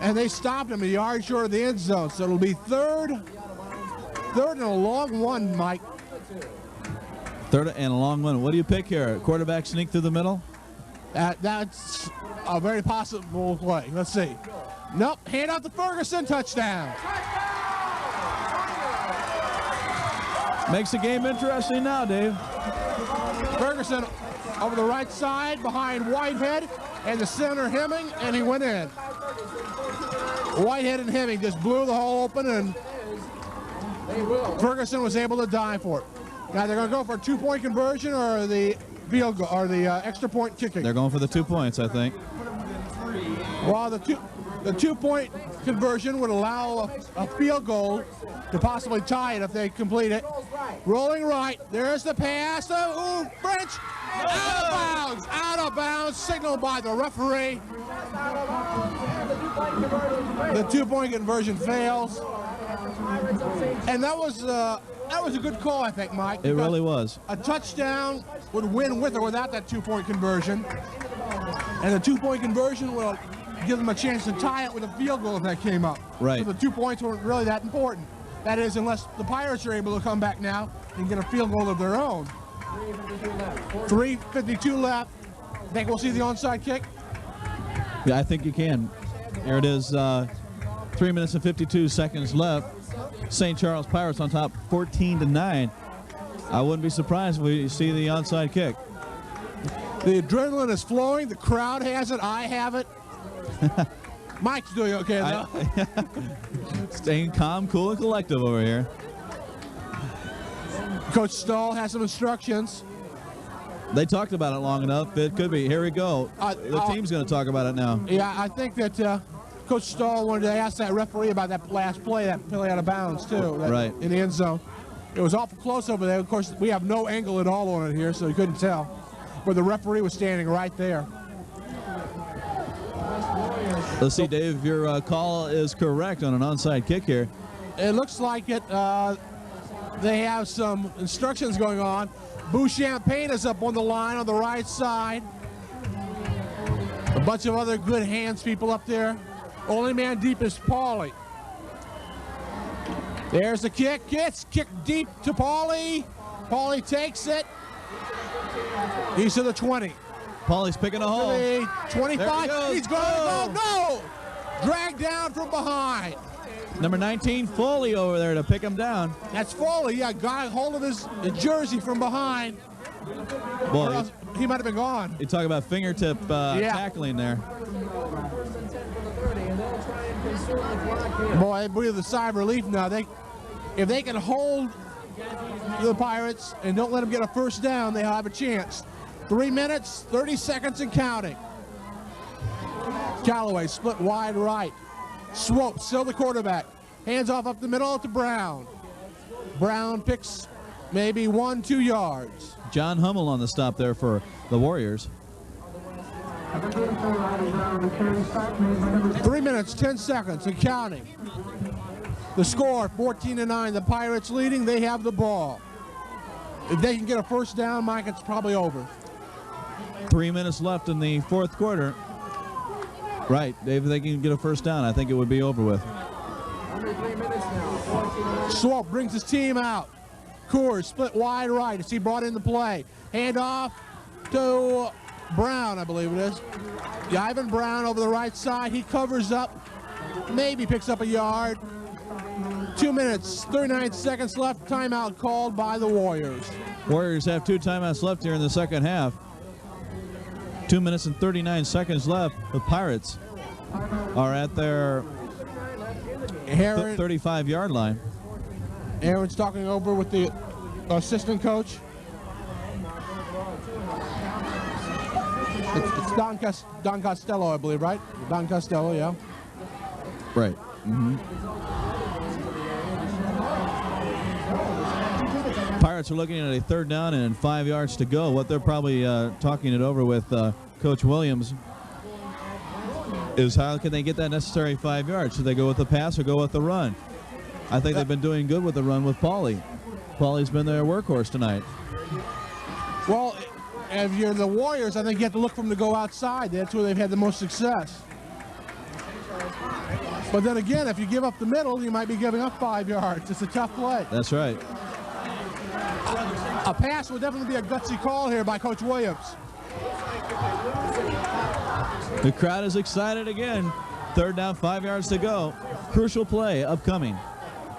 and they stopped him a yard short of the end zone. So it'll be third and a long one, Mike. Third and a long one. What do you pick here? Quarterback sneak through the middle? That's a very possible play. Let's see. Nope, hand out to Ferguson, touchdown. Makes the game interesting now, Dave. Ferguson over the right side behind Whitehead and the center Hemming, and he went in. Whitehead and Hemming just blew the hole open, and Ferguson was able to dive for it. Now they're going to go for a 2-point conversion or the field goal or the extra point kicking. They're going for the 2 points, I think. Well, the 2-point conversion would allow a field goal to possibly tie it if they complete it. Rolling right. There's the pass. Ooh, French. Out of bounds. Signaled by the referee. The 2-point conversion fails. And that was a good call, I think, Mike. It really was. A touchdown would win with or without that 2-point conversion. And the 2-point conversion will give them a chance to tie it with a field goal if that came up. Right. So the 2 points weren't really that important. That is, unless the Pirates are able to come back now and get a field goal of their own. 3:52 left. Think we'll see the onside kick? Yeah, I think you can. Here it is, 3 minutes and 52 seconds left. St. Charles Pirates on top 14-9. I wouldn't be surprised if we see the onside kick. The adrenaline is flowing. The crowd has it. I have it. Mike's doing okay though. Staying calm, cool, and collective over here. Coach Stahl has some instructions. They talked about it long enough. It could be. Here we go. The team's going to talk about it now. Yeah, I think that Coach Stahl wanted to ask that referee about that last play, that play out of bounds too. Right. In the end zone. It was awful close over there. Of course, we have no angle at all on it here, so you couldn't tell. But the referee was standing right there. Let's see, Dave, your call is correct on an onside kick here. It looks like it. They have some instructions going on. Boo Champagne is up on the line on the right side. A bunch of other good hands people up there. Only man deep is Pauley. There's the kick. It's kicked deep to Pauley. Pauley takes it. He's to the 20. Pauley's picking a hole. 25. He's going to go. No! Dragged down from behind. Number 19, Foley over there to pick him down. That's Foley. Yeah, got hold of his jersey from behind. Boy, he might have been gone. You talk about fingertip tackling there. Boy, they breathe a sigh of relief now. If they can hold the Pirates and don't let them get a first down, they'll have a chance. 3 minutes, 30 seconds and counting. Callaway split wide right. Swope, still the quarterback. Hands off up the middle to Brown. Brown picks maybe 1-2 yards. John Hummel on the stop there for the Warriors. 3 minutes, 10 seconds and counting. The score, 14-9. The Pirates leading. They have the ball. If they can get a first down, Mike, it's probably over. 3 minutes left in the fourth quarter. Right, if they can get a first down, I think it would be over with. Swope brings his team out. Coors split wide right as he brought in the play. Hand off to Brown, I believe it is. Ivan Brown over the right side. He covers up, maybe picks up a yard. 2 minutes, 39 seconds left. Timeout called by the Warriors. Warriors have 2 timeouts left here in the second half. 2 minutes and 39 seconds left. The Pirates are at their 35-yard line. Aaron's talking over with the assistant coach. It's Don Costello, I believe, right? Don Costello, yeah. Right. Pirates are looking at a third down and 5 yards to go. What they're probably talking it over with Coach Williams is how can they get that necessary 5 yards? Should they go with the pass or go with the run? I think they've been doing good with the run with Pauley. Pauley's been their workhorse tonight. Well, if you're the Warriors, I think you have to look for them to go outside. That's where they've had the most success. But then again, if you give up the middle, you might be giving up 5 yards. It's a tough play. That's right. A pass would definitely be a gutsy call here by Coach Williams. The crowd is excited again. Third down, 5 yards to go. Crucial play upcoming.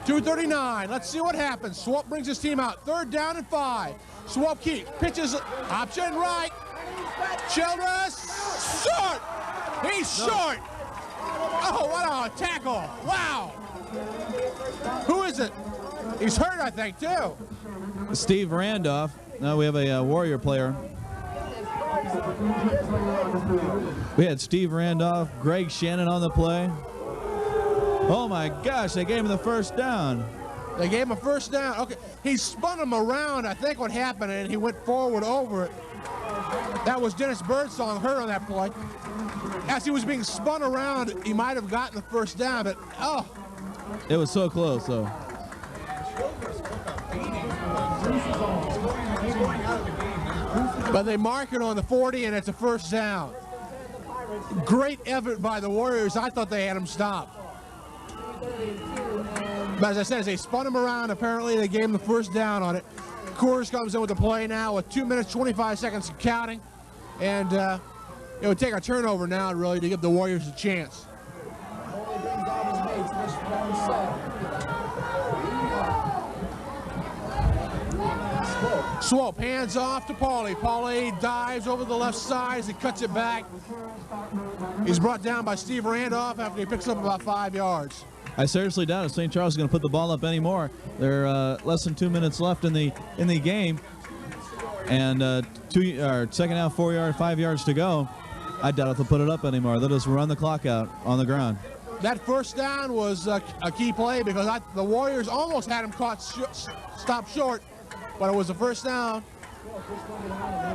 2:39. Let's see what happens. Swope brings his team out. Third down and 5. Swope keeps. Pitches option right. Childress short. He's short. Oh, what a tackle. Wow. Who is it? He's hurt, I think, too. Steve Randolph. Now we have a Warrior player. We had Steve Randolph, Greg Shannon on the play. Oh my gosh, they gave him the first down. They gave him a first down. Okay, he spun him around, I think what happened, and he went forward over it. That was Dennis Birdsong hurt on that play. As he was being spun around, he might have gotten the first down, but oh. It was so close, though. But they mark it on the 40, and it's a first down. Great effort by the Warriors. I thought they had him stopped. But as I said, as they spun him around, apparently they gave him the first down on it. Coors comes in with the play now with 2 minutes, 25 seconds counting. And it would take a turnover now, really, to give the Warriors a chance. Swope, hands off to Pauley. Pauley dives over the left side as he cuts it back. He's brought down by Steve Randolph after he picks up about 5 yards. I seriously doubt if St. Charles is going to put the ball up anymore. There are less than 2 minutes left in the game, and second half 5 yards to go. I doubt if they'll put it up anymore. They'll just run the clock out on the ground. That first down was a key play because the Warriors almost had him stopped short, but it was a first down,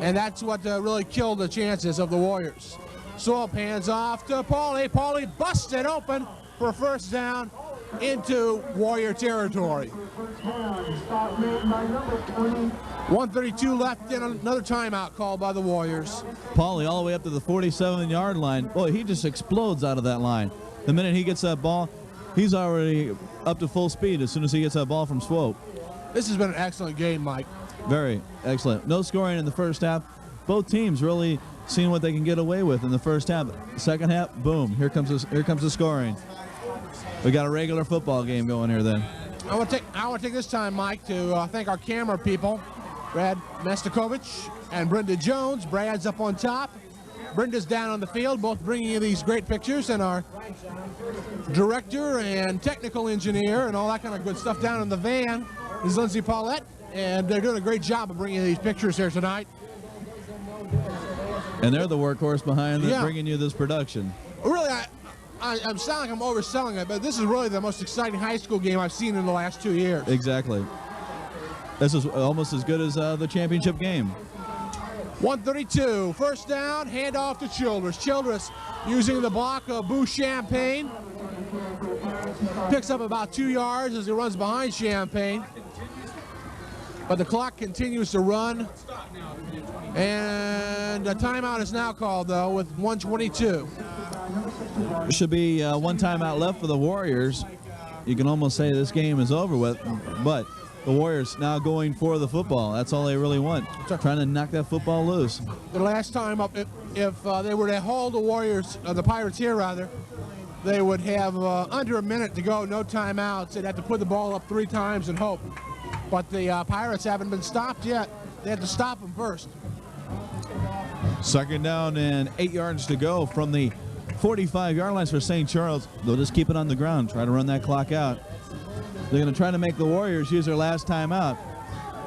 and that's what really killed the chances of the Warriors. Swope hands off to Pauley. Pauley busted open for a first down into Warrior territory. 1:32 left and another timeout called by the Warriors. Pauley all the way up to the 47-yard line. Boy, he just explodes out of that line. The minute he gets that ball, he's already up to full speed as soon as he gets that ball from Swope. This has been an excellent game, Mike. Very excellent. No scoring in the first half. both teams really seeing what they can get away with in the first half. Second half, boom, here comes the scoring. We got a regular football game going here then. I want to take this time, Mike, to thank our camera people, Brad Mastakovich and Brenda Jones. Brad's up on top. Brenda's down on the field, both bringing you these great pictures, and our director and technical engineer and all that kind of good stuff down in the van is Lindsay Paulette, and they're doing a great job of bringing you these pictures here tonight. And they're the workhorse behind bringing you this production. Really, I'm sounding like I'm overselling it, but this is really the most exciting high school game I've seen in the last 2 years. Exactly. This is almost as good as the championship game. 132, first down, handoff to Childress. Childress using the block of Boo Champagne. Picks up about 2 yards as he runs behind Champagne. But the clock continues to run. And a timeout is now called, though, with 1:22. There should be one timeout left for the Warriors. You can almost say this game is over with, but the Warriors now going for the football. That's all they really want, trying to knock that football loose. The last time up, if they were to hold the Warriors, the Pirates here rather, they would have under a minute to go, no timeouts. They'd have to put the ball up 3 times and hope. But the Pirates haven't been stopped yet. They had to stop them first. Second down and 8 yards to go from the 45-yard lines for St. Charles. They'll just keep it on the ground, try to run that clock out. They're going to try to make the Warriors use their last timeout.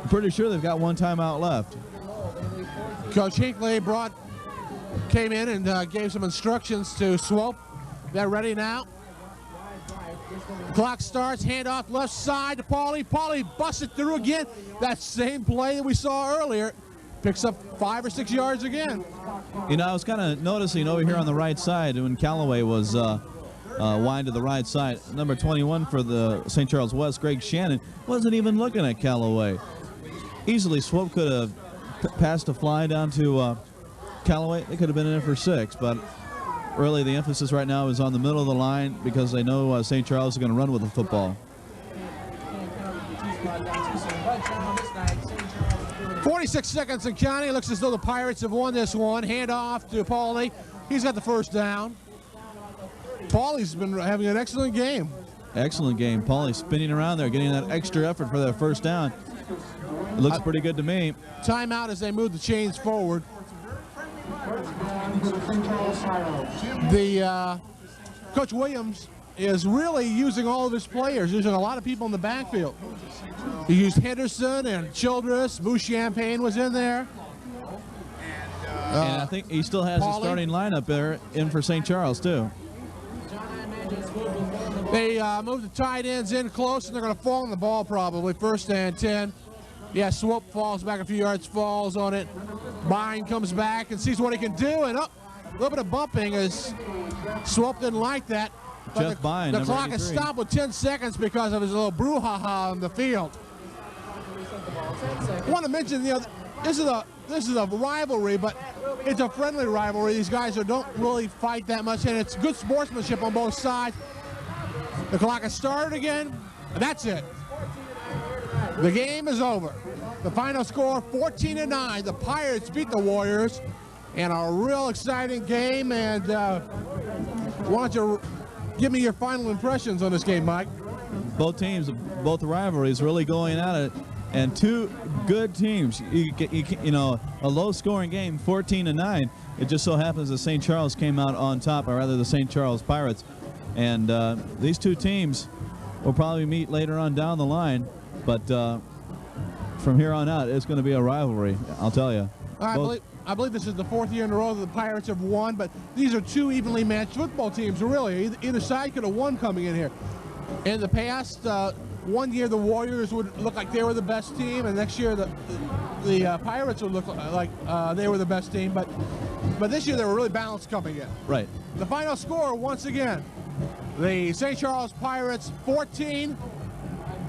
I'm pretty sure they've got one timeout left. Coach Hinckley came in and gave some instructions to Swope. They're ready now. Clock starts, handoff left side to Pauley. Pauley busts it through again. That same play that we saw earlier. Picks up 5 or 6 yards again. You know, I was kind of noticing over here on the right side when Callaway was wide to the right side. Number 21 for the St. Charles West, Greg Shannon, wasn't even looking at Callaway. Easily, Swope could have passed a fly down to Callaway. They could have been in for 6, but really the emphasis right now is on the middle of the line because they know St. Charles is going to run with the football. 46 seconds and counting. It looks as though the Pirates have won this one. Hand off to Pauley. He's got the first down. Pauley's been having an excellent game. Excellent game. Pauley spinning around there, getting that extra effort for that first down. It looks pretty good to me. Timeout as they move the chains forward. The Coach Williams is really using all of his players, using a lot of people in the backfield. He used Henderson and Childress. Boo Champagne was in there. And I think he still has Pauley. the starting lineup there in for St. Charles, too. They move the tight ends in close, and they're going to fall on the ball probably. First and 10. Yeah, Swope falls back a few yards, falls on it. Bine comes back and sees what he can do, and a little bit of bumping as Swope didn't like that. But Jeff Bine, the number clock is 83. stopped with 10 seconds because of his little brouhaha on the field. I want to mention, this is a rivalry, but it's a friendly rivalry. These guys don't really fight that much, and it's good sportsmanship on both sides. The clock has started again, and that's it. The game is over. The final score, 14-9. The Pirates beat the Warriors in a real exciting game, and why don't you give me your final impressions on this game, Mike? Both teams, both rivalries really going at it, and two good teams. You know, a low-scoring game, 14-9. It just so happens that St. Charles came out on top, or rather the St. Charles Pirates. And these two teams will probably meet later on down the line, but from here on out, it's going to be a rivalry, I'll tell you. I believe this is the 4th year in a row that the Pirates have won, but these are two evenly matched football teams, really. Either side could have won coming in here. In the past, one year the Warriors would look like they were the best team, and next year the Pirates would look like they were the best team, but this year they were really balanced coming in. Right. The final score, once again, the St. Charles Pirates 14,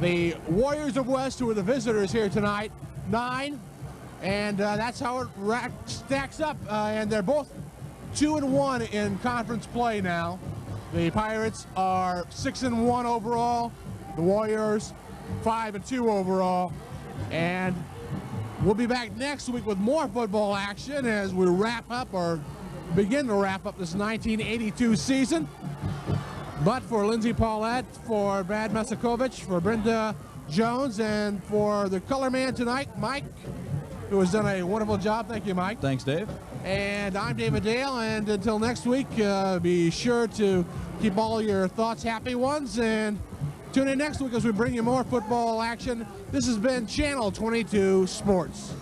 the Warriors of West, who are the visitors here tonight, 9, and that's how it stacks up, and they're both 2-1 in conference play now. The Pirates are 6-1 overall, the Warriors 5-2 overall, and We'll be back next week with more football action as we wrap up or begin to wrap up this 1982 season. But for Lindsey Paulette, for Brad Mesakovich, for Brenda Jones, and for the color man tonight, Mike, who has done a wonderful job. Thank you, Mike. Thanks, Dave. And I'm David Dale, and until next week, be sure to keep all your thoughts happy ones, and tune in next week as we bring you more football action. This has been Channel 22 Sports.